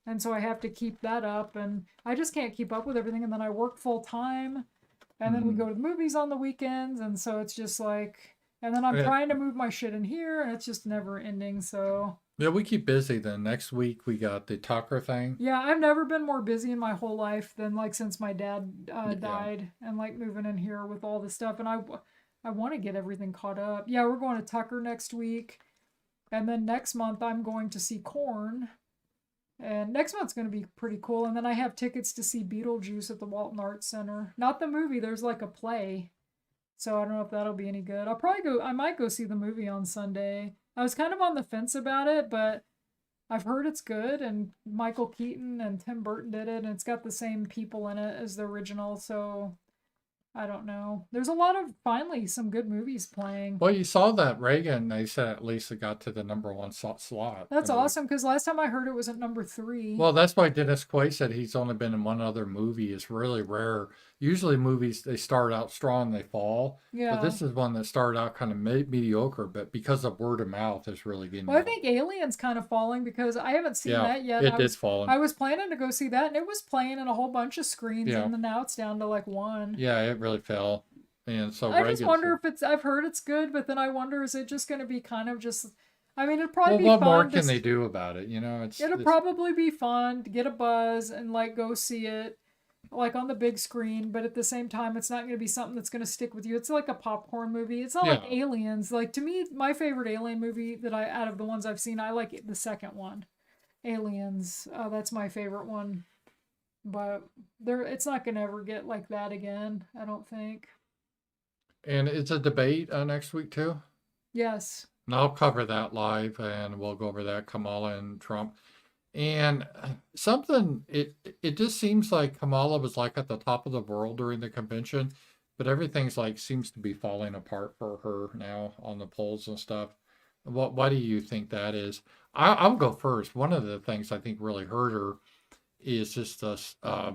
And so I have to keep that up, and I just can't keep up with everything. And then I work full time, and then we go to the movies on the weekends. And so it's just like, and then I'm trying to move my shit in here, and it's just never ending. So yeah, we keep busy. Then next week we got the Tucker thing. yeah, I've never been more busy in my whole life than like since my dad died, and like moving in here with all this stuff. And I want to get everything caught up. Yeah, we're going to Tucker next week, and then next month I'm going to see Korn. And next month's going to be pretty cool. And then I have tickets to see Beetlejuice at the Walton Arts Center. Not the movie, there's like a play. So I don't know if that'll be any good. I might go see the movie on Sunday. I was kind of on the fence about it, but I've heard it's good. And Michael Keaton and Tim Burton did it. And it's got the same people in it as the original. So I don't know. There's a lot of, finally, some good movies playing. Well, you saw that Reagan, they said at least it got to the number one slot. That's awesome, because last time I heard it was at number 3. Well, that's why Dennis Quaid said he's only been in one other movie. It's really rare. Usually movies, they start out strong, they fall. Yeah. But this is one that started out kind of mediocre, but because of word of mouth, it's really getting Well, I think Alien's kind of falling because I haven't seen that yet. It is falling. I was planning to go see that, and it was playing in a whole bunch of screens, and then now it's down to like 1. Yeah, it really fell. And so I just wonder if I've heard it's good, but then I wonder, is it just going to be kind of just, I mean, it'd probably be fun. What more can they do about it? You know, it'll probably be fun to get a buzz and like go see it like on the big screen, but at the same time, it's not going to be something that's going to stick with you. It's like a popcorn movie. It's not like Aliens. Like, to me, my favorite Alien movie out of the ones I've seen, I like the second one, Aliens. That's my favorite one. But it's not going to ever get like that again, I don't think. And it's a debate next week too? Yes. And I'll cover that live, and we'll go over that, Kamala and Trump. And it just seems like Kamala was like at the top of the world during the convention, but everything's like seems to be falling apart for her now on the polls and stuff. Why do you think that is? I'll go first. One of the things I think really hurt her is just the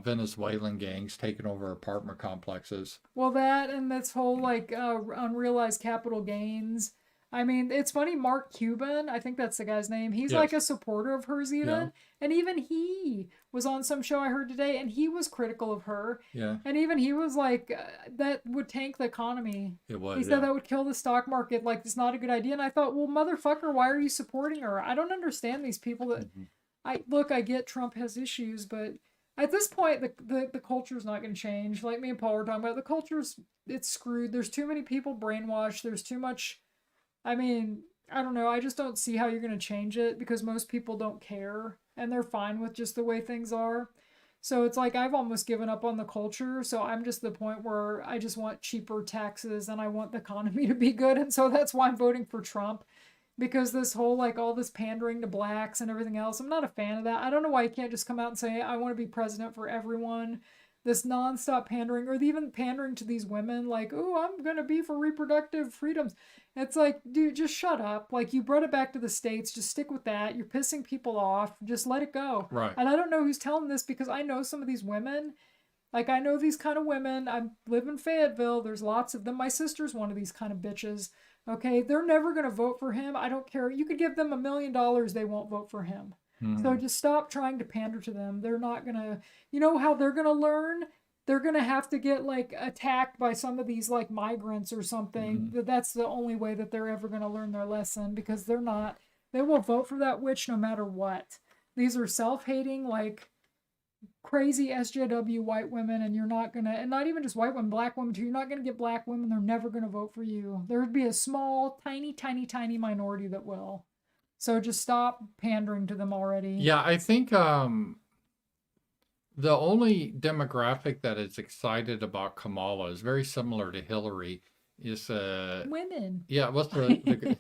Venezuelan gangs taking over apartment complexes. Well, that and this whole like unrealized capital gains. I mean, it's funny, Mark Cuban, I think that's the guy's name. He's like a supporter of hers even. Yeah. And even he was on some show I heard today, and he was critical of her. Yeah. And even he was like, that would tank the economy. It would. He said that would kill the stock market. Like, it's not a good idea. And I thought, well, motherfucker, why are you supporting her? I don't understand these people that... I get Trump has issues, but at this point, the culture's not going to change. Like me and Paul were talking about, it's screwed. There's too many people brainwashed. There's too much... I mean, I don't know. I just don't see how you're going to change it because most people don't care and they're fine with just the way things are. So it's like I've almost given up on the culture. So I'm just the point where I just want cheaper taxes and I want the economy to be good. And so that's why I'm voting for Trump, because this whole like all this pandering to blacks and everything else, I'm not a fan of that. I don't know why you can't just come out and say, I want to be president for everyone. This nonstop pandering, or even pandering to these women, like, oh, I'm going to be for reproductive freedoms. It's like, dude, just shut up. Like, you brought it back to the States. Just stick with that. You're pissing people off. Just let it go. Right. And I don't know who's telling this because I know some of these women. Like, I know these kind of women. I live in Fayetteville. There's lots of them. My sister's one of these kind of bitches. Okay? They're never going to vote for him. I don't care. You could give them $1 million. They won't vote for him. So just stop trying to pander to them. They're not going to, you know how they're going to learn? They're going to have to get like attacked by some of these like migrants or something. That's the only way that they're ever going to learn their lesson, because they will vote for that witch no matter what. These are self-hating, like crazy SJW white women, and you're not going to, and not even just white women, black women too. You're not going to get black women. They're never going to vote for you. There would be a small, tiny, tiny, tiny minority that will. So just stop pandering to them already. Yeah, I think the only demographic that is excited about Kamala is very similar to Hillary, is Women. yeah, what's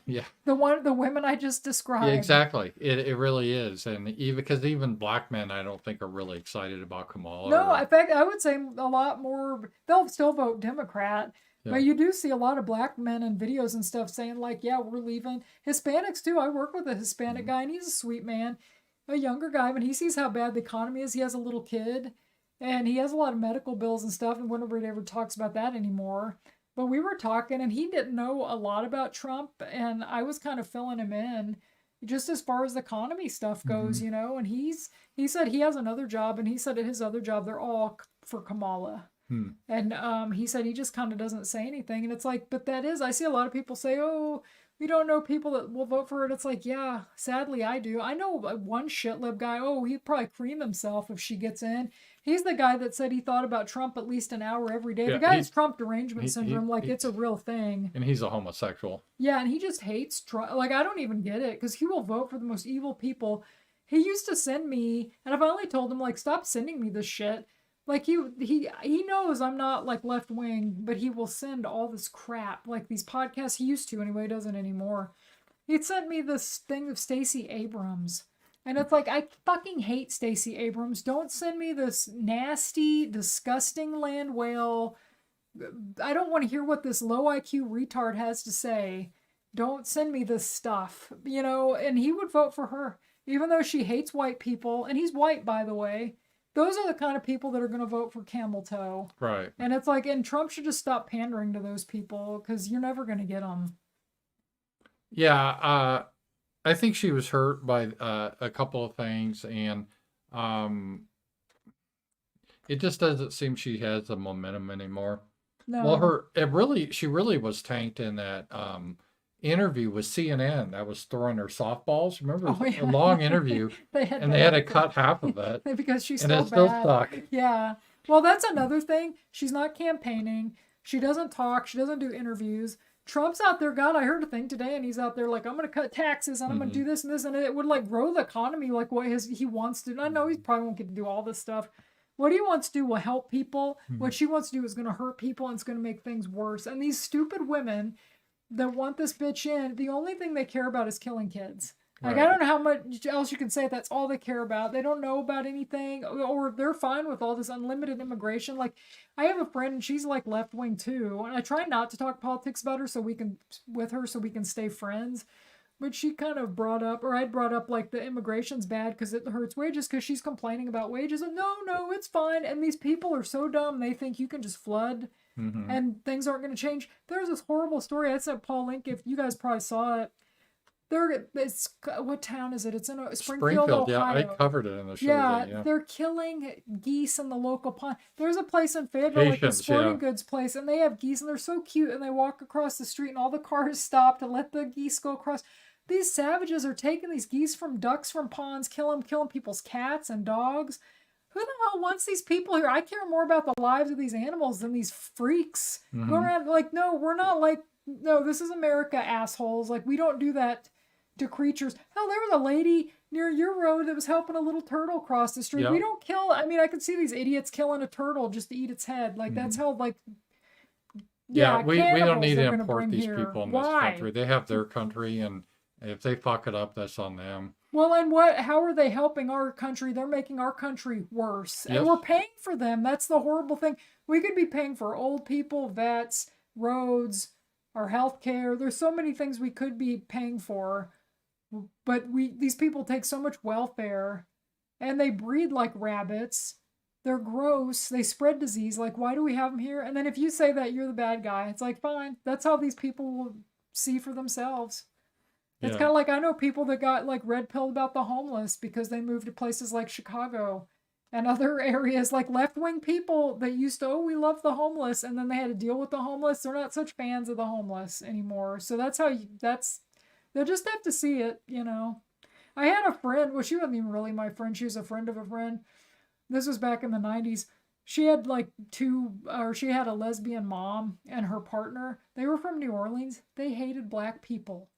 yeah. The women I just Yeah, described. exactly. It really is, and even because even black men, I don't think are really excited about Kamala. No, Or, in fact, I would say a lot more. They'll still vote Democrat, yeah. but you do see a lot of black men in videos and stuff saying like, "Yeah, we're leaving." Hispanics too. I work with a Hispanic guy, and he's a sweet man, a younger guy. When he sees how bad the economy is, he has a little kid, and he has a lot of medical bills and stuff, and nobody ever talks about that anymore. But we were talking, and he didn't know a lot about Trump, and I was kind of filling him in, just as far as the economy stuff goes, Mhm. And he said he has another job, and he said at his other job they're all for Kamala. Hmm. And he said he just kind of doesn't say anything. And it's like, but that is, I see a lot of people say, oh, we don't know people that will vote for it. It's like, yeah, sadly I do. I know one shitlib guy, oh, he'd probably cream himself if she gets in. He's the guy that said he thought about Trump at least an hour every day. Yeah, The guy has Trump derangement syndrome, like he it's a real thing. and he's a homosexual. Yeah, and he just hates Trump. Like, I don't even get it because he will vote for the most evil people. He used to send me, and I finally told him, like, stop sending me this shit. Like, he knows I'm not, like, left wing, but he will send all this crap. Like, these podcasts, he used to anyway, he doesn't anymore. He'd sent me this thing of Stacey Abrams. And it's like, I fucking hate Stacey Abrams. Don't send me this nasty, disgusting land whale. I don't want to hear what this low IQ retard has to say. Don't send me this stuff, and he would vote for her, even though she hates white people, and he's white, by the way. Those are the kind of people that are going to vote for Camel Toe. Right. And it's like, and Trump should just stop pandering to those people because you're never going to get them. Yeah, I think she was hurt by a couple of things, and it just doesn't seem she has the momentum anymore. No. Well, she really was tanked in that interview with CNN that was throwing her softballs. Remember, Oh, yeah. a long interview, they and they had to cut half of it, because she's and so it still bad. stuck. Yeah. Well, that's another thing. She's not campaigning. She doesn't talk. She doesn't do interviews. Trump's out there. God, I heard a thing today, and he's out there like, I'm going to cut taxes, and I'm going to do this and this, and it would like grow the economy like what he wants to. And I know he probably won't get to do all this stuff. What he wants to do will help people. What she wants to do is going to hurt people, and it's going to make things worse. And these stupid women that want this bitch in, the only thing they care about is killing kids. Like, Right. I don't know how much else you can say that's all they care about. They don't know about anything, or they're fine with all this unlimited immigration. Like, I have a friend, and she's like left wing too, and I try not to talk politics about her so we can stay friends. But she kind of brought up, or I'd brought up, like, the immigration's bad because it hurts wages, because she's complaining about wages. And no, it's fine. And these people are so dumb, they think you can just flood and things aren't going to change. There's this horrible story. I sent Paul link if you guys probably saw it. What town is it? It's in Springfield, Ohio. Yeah, I covered it in the show. Yeah, they're killing geese in the local pond. There's a place in Fayetteville, like a sporting goods place, and they have geese, and they're so cute, and they walk across the street, and all the cars stop to let the geese go across. These savages are taking these geese from ducks from ponds, killing people's cats and dogs. Who the hell wants these people here? I care more about the lives of these animals than these freaks. Going around like, no, we're not like, no, this is America, assholes. Like, we don't do that to creatures. Hell, there was a lady near your road that was helping a little turtle cross the street. Yep. We don't kill, I mean, I can see these idiots killing a turtle just to eat its head. Like, that's how, like, yeah, we don't need to import these here. people in this country. They have their country, and if they fuck it up, that's on them. Well, and how are they helping our country? They're making our country worse. Yes. And we're paying for them. That's the horrible thing. We could be paying for old people, vets, roads, our health care. There's so many things we could be paying for. But these people take so much welfare, and they breed like rabbits. They're gross. They spread disease. Like, why do we have them here? And then if you say that, you're the bad guy. It's like, fine. That's how these people will see for themselves. It's kind of like, I know people that got like red pilled about the homeless because they moved to places like Chicago and other areas, like left-wing people that used to, we love the homeless, and then they had to deal with the homeless. They're not such fans of the homeless anymore. So that's how they'll just have to see it, I had a friend, well, she wasn't even really my friend. She was a friend of a friend. This was back in the 90s. She had she had a lesbian mom and her partner. They were from New Orleans. They hated black people.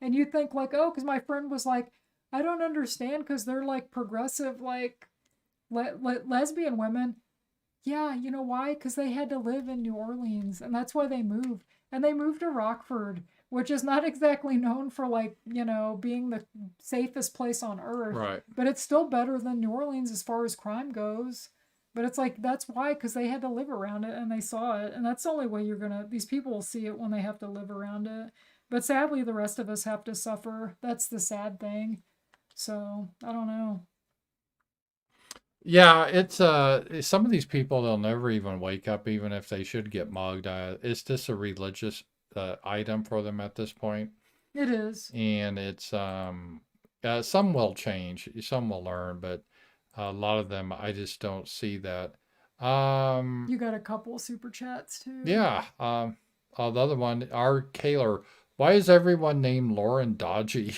And you think like, oh, because my friend was like, I don't understand because they're like progressive, like lesbian women. Yeah, you know why? Because they had to live in New Orleans, and that's why they moved. and they moved to Rockford, which is not exactly known for like, being the safest place on earth. Right. But it's still better than New Orleans as far as crime goes. But it's like, that's why, because they had to live around it and they saw it. And that's the only way these people will see it, when they have to live around it. But sadly, the rest of us have to suffer. That's the sad thing. So, I don't know. Yeah, it's some of these people, they'll never even wake up, even if they should get mugged. It's just a religious item for them at this point. It is. And it's some will change, some will learn, but a lot of them, I just don't see that. You got a couple super chats too. Yeah. The other one, our Kaler. Why is everyone named Lauren Dodgy?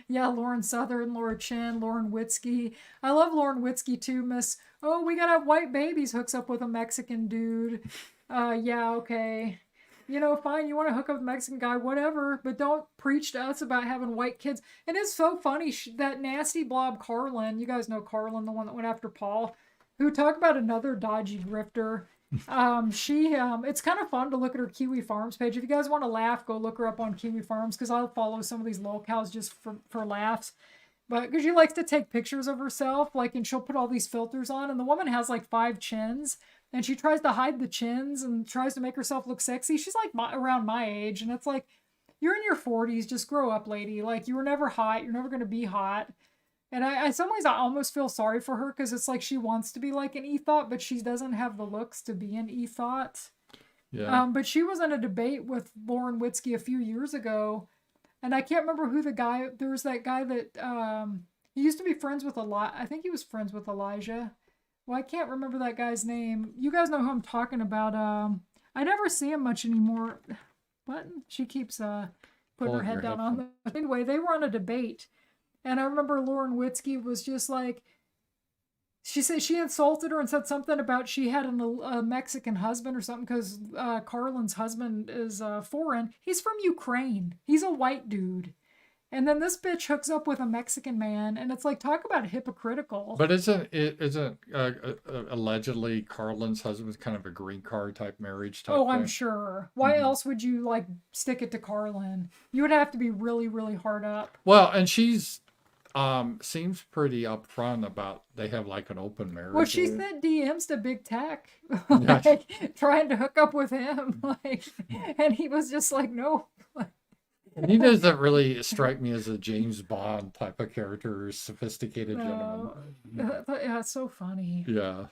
Yeah, Lauren Southern, Laura Chin, Lauren Witzke. I love Lauren Witzke too, Miss. Oh, we gotta have white babies hooks up with a Mexican dude. Yeah, okay. Fine, you want to hook up with a Mexican guy, whatever, but don't preach to us about having white kids. And it's so funny, that nasty blob Carlin, you guys know Carlin, the one that went after Paul, who talk about another dodgy grifter. It's kind of fun to look at her Kiwi Farms page. If you guys want to laugh, go look her up on Kiwi Farms, because I'll follow some of these lolcows just for laughs. But because she likes to take pictures of herself, and she'll put all these filters on, and the woman has 5 chins, and she tries to hide the chins and tries to make herself look sexy. She's around my age, and it's like, you're in your 40s, just grow up, lady. You were never hot, you're never going to be hot. And I some ways I almost feel sorry for her, because it's like she wants to be like an e-thought, but she doesn't have the looks to be an e-thought. Yeah. But she was in a debate with Lauren Witzke a few years ago, and I can't remember who there was that guy that, he used to be friends with I think he was friends with Elijah. Well, I can't remember that guy's name. You guys know who I'm talking about. I never see him much anymore. What? She keeps putting her head down on the... Anyway, they were on a debate. And I remember Lauren Witzke was just like, she said she insulted her and said something about she had a Mexican husband or something, because Carlin's husband is foreign. He's from Ukraine. He's a white dude. And then this bitch hooks up with a Mexican man, and it's like, talk about hypocritical. But isn't allegedly Carlin's husband's kind of a green card type marriage type Oh, thing? I'm sure. Why else would you stick it to Carlin? You would have to be really, really hard up. Well, and she's seems pretty upfront about they have an open marriage. Well, she sent DMs to Big Tech, Yeah. trying to hook up with him, and he was just like, no. He doesn't really strike me as a James Bond type of character, sophisticated gentleman. Yeah, it's so funny. Yeah.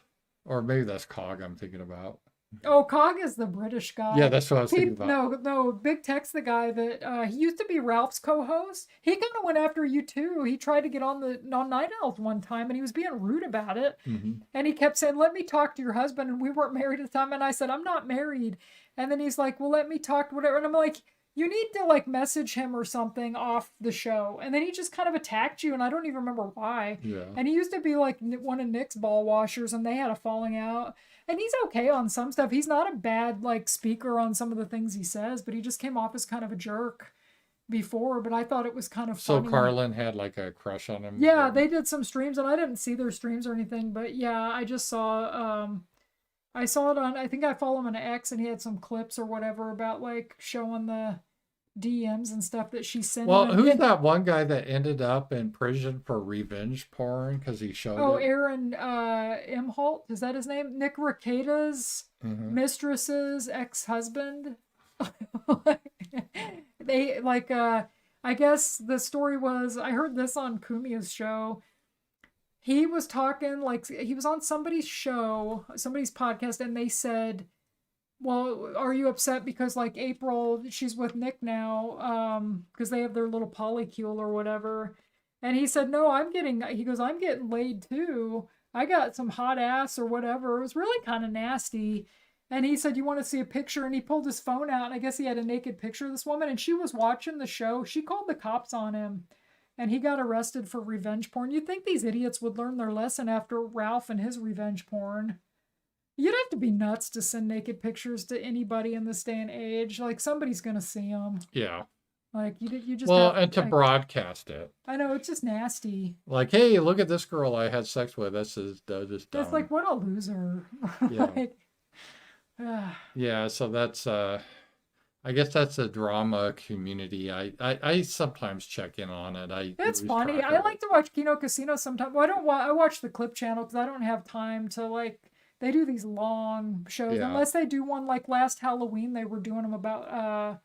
Or maybe that's Cog I'm thinking about. Oh, Cog is the British guy. Yeah, that's what I was thinking about. No, Big Tech's the guy that he used to be Ralph's co-host. He kind of went after you too. He tried to get on Night Owls one time, and he was being rude about it. Mm-hmm. And he kept saying, "Let me talk to your husband." And we weren't married at the time, and I said, "I'm not married." And then he's like, "Well, let me talk to whatever." And I'm like, you need to message him or something off the show. And then he just kind of attacked you, and I don't even remember why. Yeah. And he used to be one of Nick's ball washers, and they had a falling out. And he's okay on some stuff. He's not a bad speaker on some of the things he says, but he just came off as kind of a jerk before. But I thought it was kind of funny. So Carlin had a crush on him? Yeah, they did some streams, and I didn't see their streams or anything. But yeah, I just saw... I saw it on, I think I follow him on X, and he had some clips or whatever about showing the DMs and stuff that she sent. Well, who's that one guy that ended up in prison for revenge porn because he showed Oh, it? Aaron Imholt, is that his name? Nick Rekieta's mistress's ex-husband. They I guess the story was, I heard this on Kumia's show. He was talking, he was on somebody's show, somebody's podcast, and they said, well, are you upset because April, she's with Nick now, because they have their little polycule or whatever. And he said, no, I'm getting laid too. I got some hot ass or whatever. It was really kind of nasty. And he said, you want to see a picture? And he pulled his phone out, and I guess he had a naked picture of this woman, and she was watching the show. She called the cops on him. And he got arrested for revenge porn. You'd think these idiots would learn their lesson after Ralph and his revenge porn. You'd have to be nuts to send naked pictures to anybody in this day and age. somebody's going to see them. Yeah. You just... Well, and to broadcast it. I know, it's just nasty. Hey, look at this girl I had sex with. That's just dumb. It's what a loser. Yeah. Yeah, so that's... I guess that's a drama community. I sometimes check in on it. I It's lose funny. track I of like it. to watch Kino Casino sometimes. Well, I don't. I watch the clip channel because I don't have time to like. They do these long shows Yeah. unless they do one like last Halloween. They were doing them about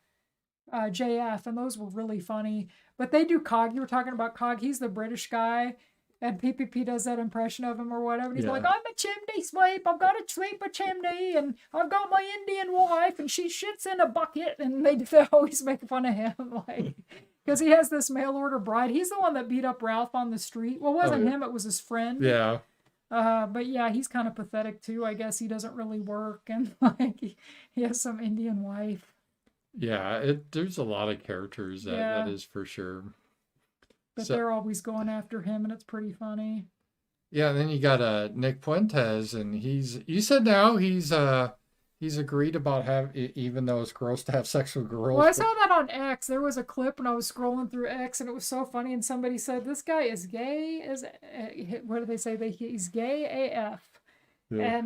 JF, and those were really funny. But they do Cog. You were talking about Cog. He's the British guy, and PPP does that impression of him or whatever. And he's like, Yeah. "I'm a chimney sweep. I've got to sweep a chimney, and I've got my Indian wife, and she shits in a bucket." And they always make fun of him, like because he has this mail order bride. He's the one that beat up Ralph on the street. Well, it Oh, wasn't yeah. him. It was his friend. Yeah. But yeah, he's kind of pathetic too. I guess he doesn't really work, and like he has some Indian wife. Yeah. There's a lot of characters that Yeah. is for sure. But So they're always going after him, and it's pretty funny. yeah, and then you got Nick Fuentes, and you said now he's agreed about even though it's gross to have sex with girls. Well, I saw that on X. There was a clip when I was scrolling through X, and it was so funny. And somebody said this guy is gay. What do they say? He's gay AF. Yeah.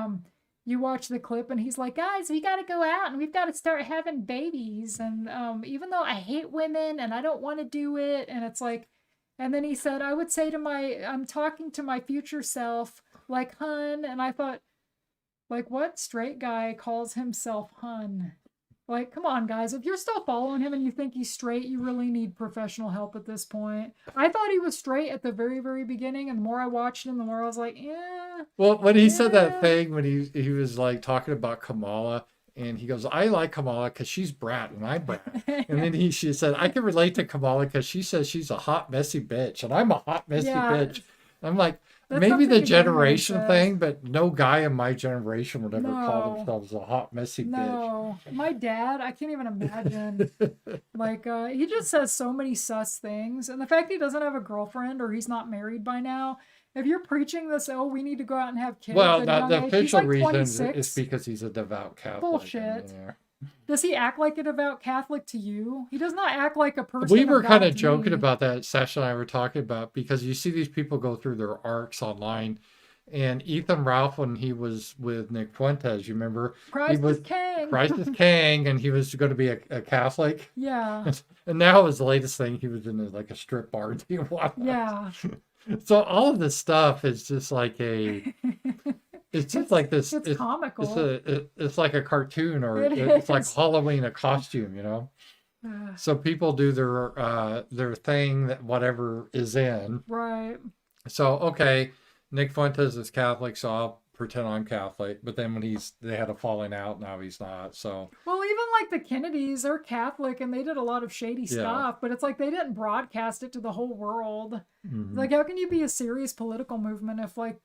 And you watch the clip, and he's like, "Guys, we got to go out, and we've got to start having babies." And even though I hate women and I don't want to do it, and it's like, and then he said, "I would say I'm talking to my future self, like hun." And I thought, like, what straight guy calls himself hun? Like, come on, guys. If you're still following him and you think he's straight, you really need professional help at this point. I thought he was straight at the very, very beginning, and the more I watched him, the more I was like, yeah. Well, when he said that Yeah. thing when he was like talking about Kamala, and he goes, "I like Kamala because she's brat and I'm brat," and then she said, "I can relate to Kamala because she says she's a hot messy bitch and I'm a hot messy Yeah. bitch." I'm like, That's maybe something the a gay man generation says. thing, but no guy in my generation would ever call No. themselves a hot messy bitch. No, my dad, I can't even imagine. Like, he just says so many sus things. And the fact he doesn't have a girlfriend or he's not married by now, if you're preaching this, oh, we need to go out and have kids Well, at the young age, he's official like reason is 26. because he's a devout Catholic. Bullshit. Yeah. Does he act like a devout Catholic to you? He does not act like a person. We were kind of God to joking me. about that. Sasha and I were talking about because you see these people go through their arcs online, and Ethan Ralph when he was with Nick Fuentes, you remember Christ was is king. Christ is King, and he was going to be a Catholic, Yeah. and now his latest thing he was in like a strip bar in Tijuana. Yeah. So all of this stuff is just like it's just like this. It's comical. It's like a cartoon or It it's like is. Halloween, a costume, you know. So people do their thing that whatever is in. Right. So okay, Nick Fuentes is Catholic, so I'll pretend I'm Catholic. But then when they had a falling out, now he's not. So Well, even like the Kennedys, they're Catholic and they did a lot of shady Yeah. stuff, but it's like they didn't broadcast it to the whole world. mhm. Like, how can you be a serious political movement if like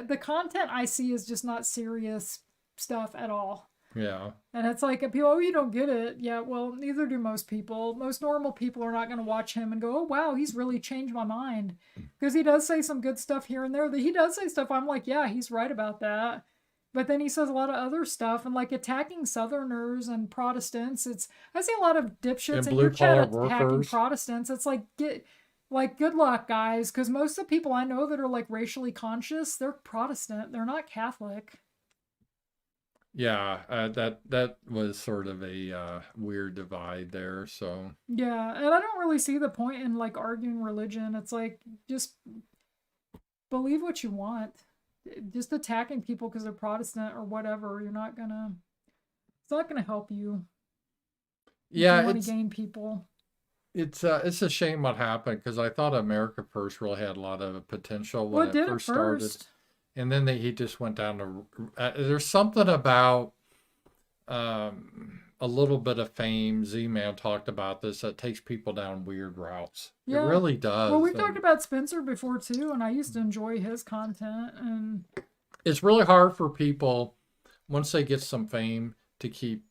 the content I see is just not serious stuff at all? Yeah, And it's like, people, oh, you don't get it. Yeah, well, neither do most people. Most normal people are not going to watch him and go, oh, wow, he's really changed my mind. Because he does say some good stuff here and there. He does say stuff I'm like, yeah, he's right about that. But then he says a lot of other stuff and like attacking Southerners and Protestants. I see a lot of dipshits And in your chat blue-collar attacking workers. Protestants. It's like, good luck, guys. Because most of the people I know that are like racially conscious, they're Protestant. They're not Catholic. yeah. That was sort of a weird divide there. So Yeah, and I don't really see the point in like arguing religion. It's like just believe what you want. Just attacking people because they're Protestant or whatever, it's not gonna help you. If yeah, you want to gain people. it's a shame what happened because I thought America First really had a lot of potential Well, when it did it at first started. first. And then he just went down to. There's something about a little bit of fame. Z-Man talked about this that takes people down weird routes. Yeah. It really does. Well, we've and talked about Spencer before too, and I used to enjoy his content. And it's really hard for people once they get some fame to keep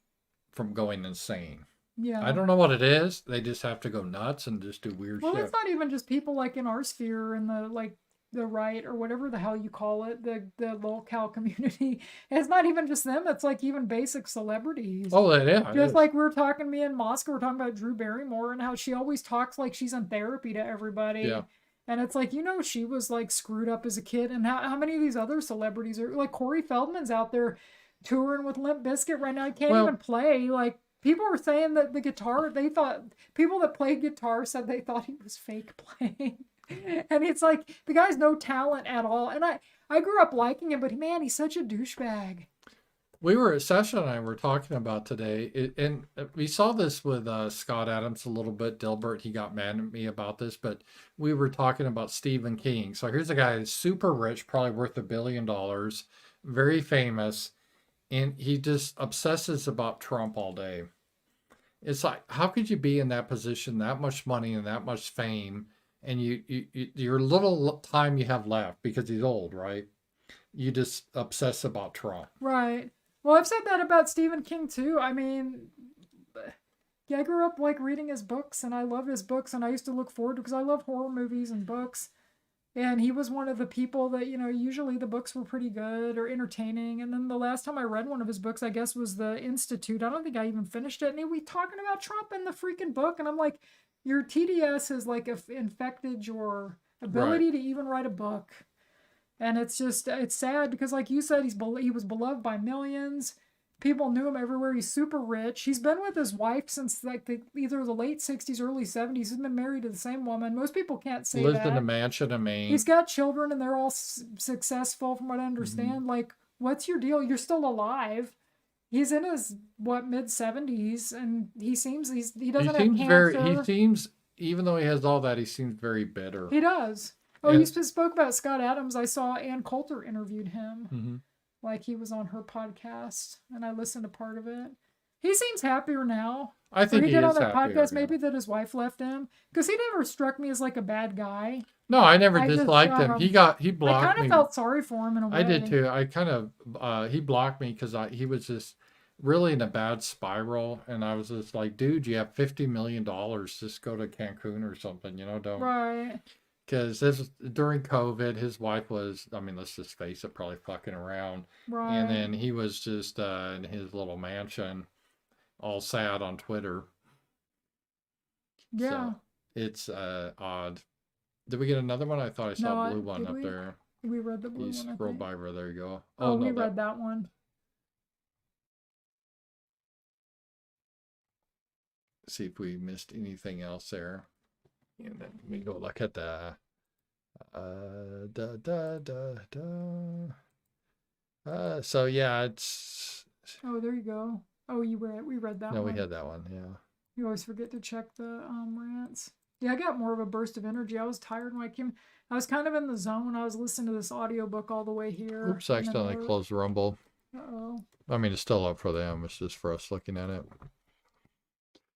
from going insane. yeah, I don't know what it is. They just have to go nuts and just do weird well, shit. it's not even just people like in our sphere and the right or whatever the hell you call it, the local community. It's not even just them. It's like even basic celebrities. Oh, yeah. it Just is. like we were talking, me and Moscow were talking about Drew Barrymore and how she always talks like she's in therapy to everybody. Yeah. And it's like, she was like screwed up as a kid. And how many of these other celebrities are like Corey Feldman's out there touring with Limp Bizkit right now? He can't Well- even play. Like, People were saying that the guitar, they thought, people that played guitar said they thought he was fake playing. And it's like, the guy's no talent at all. And I grew up liking him, but man, he's such a douchebag. Session and I were talking about today, and we saw this with Scott Adams a little bit. Dilbert, he got mad at me about this, but we were talking about Stephen King. So here's a guy who's super rich, probably worth $1 billion, very famous, and he just obsesses about Trump all day. It's like, how could you be in that position, that much money and that much fame, and your little time you have left, because he's old, right? You just obsess about Trump. Right. Well, I've said that about Stephen King too. I mean, yeah, I grew up like reading his books, and I love his books, and I used to look forward to, because I love horror movies and books. And he was one of the people that, usually the books were pretty good or entertaining. And then the last time I read one of his books, I guess, was The Institute. I don't think I even finished it. And we talking about Trump in the freaking book, and I'm like, your TDS has like infected your ability to even write a book. And it's sad because, like you said, he was beloved by millions. People knew him everywhere. He's super rich. He's been with his wife since like either the late 60s, early 70s. He's been married to the same woman. Most people can't say that. Lived in a mansion in Maine. He's got children, and they're all successful from what I understand. Like, what's your deal? You're still alive. He's in his, mid-70s, and he doesn't have cancer. He seems, even though he has all that, he seems very bitter. He does. Oh, you spoke about Scott Adams. I saw Ann Coulter interviewed him. Mm-hmm. Like he was on her podcast, and I listened to part of it. He seems happier now. I think he did on that podcast. Maybe that his wife left him, because he never struck me as like a bad guy. No, I never disliked him. He blocked me. I kind of felt sorry for him in a way. I did too. I kind of he blocked me because he was just really in a bad spiral, and I was just like, dude, you have $50 million. Just go to Cancun or something. Don't. Right. Because during COVID, his wife was, I mean, let's just face it, probably fucking around. Right. And then he was just in his little mansion, all sad on Twitter. Yeah. So it's odd. Did we get another one? I thought I saw a blue one up there. We read the blue one. Scroll by where there you go. Oh, no, we read that one. See if we missed anything else there. And then we go look at the so yeah, it's. Oh, there you go. Oh, we read that one. No, we had that one. Yeah. You always forget to check the rants. Yeah, I got more of a burst of energy. I was tired when I came. I was kind of in the zone. I was listening to this audiobook all the way here. Oops, I accidentally closed Rumble. Uh-oh. I mean, it's still up for them. It's just for us looking at it.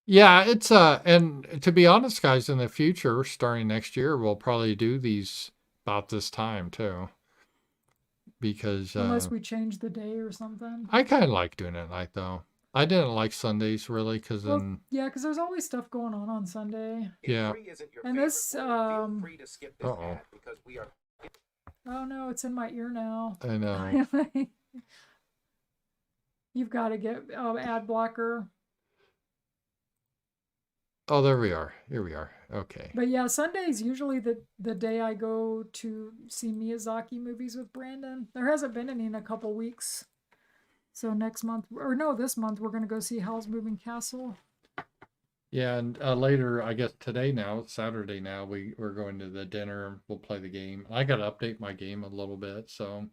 Yeah, it's and to be honest, guys, in the future, starting next year, we'll probably do these about this time too. Because unless we change the day or something. I kind of like doing it at night though. I didn't like Sundays really because then because there's always stuff going on Sunday. Yeah. And this oh no, it's in my ear now. I know. You've got to get ad blocker. Oh, there we are. Here we are. Okay. But yeah, Sunday is usually the day I go to see Miyazaki movies with Brandon. There hasn't been any in a couple weeks. So this month, we're going to go see Howl's Moving Castle. Yeah, and later, I guess today now, it's Saturday now, we're going to the dinner. We'll play the game. I got to update my game a little bit, so...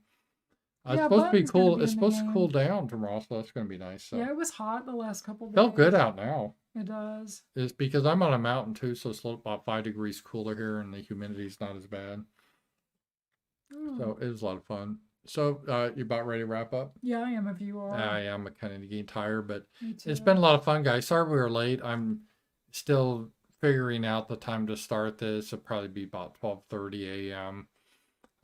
It's supposed to be cool. It's supposed to cool down tomorrow, so that's going to be nice. So. Yeah, it was hot the last couple days. Felt good out now. It does. It's because I'm on a mountain too, so it's about 5 degrees cooler here, and the humidity's not as bad. Ooh. So it was a lot of fun. So you about ready to wrap up? Yeah, I am. If you are. I am kind of getting tired, but it's been a lot of fun, guys. Sorry we were late. I'm still figuring out the time to start this. It'll probably be about 12:30 a.m.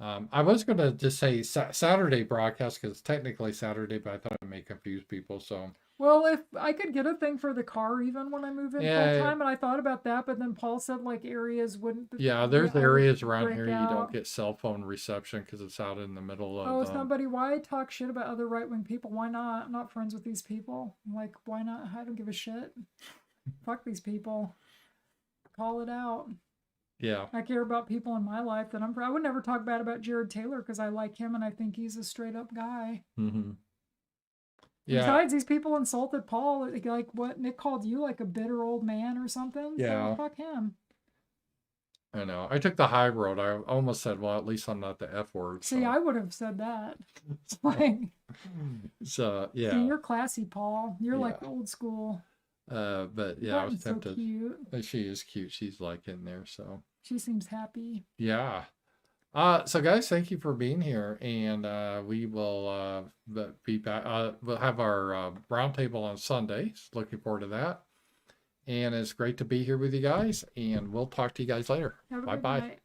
I was going to just say Saturday broadcast because it's technically Saturday, but I thought it may confuse people. So, well, if I could get a thing for the car even when I move in full time, and I thought about that, but then Paul said like areas wouldn't. Yeah, there's areas around here you don't get cell phone reception because it's out in the middle of. Oh, somebody, why talk shit about other right wing people? Why not? I'm not friends with these people. I'm like, why not? I don't give a shit. Fuck these people. Call it out. Yeah. I care about people in my life that I would never talk bad about Jared Taylor because I like him and I think he's a straight up guy. Mm-hmm. Yeah. Besides, these people insulted Paul. Like what Nick called you, like a bitter old man or something. Yeah. So fuck him. I know. I took the high road. I almost said, well, at least I'm not the F word. See, I would have said that. It's like, So see, yeah. you're classy, Paul. You're like Yeah. old school. But yeah, I was Button's so tempted. cute. She is cute. She's like in there. So She seems happy. yeah. So guys, thank you for being here, and we will be back. We'll have our roundtable on Sundays. Looking forward to that, and it's great to be here with you guys. And we'll talk to you guys later. Have a Bye good bye. night.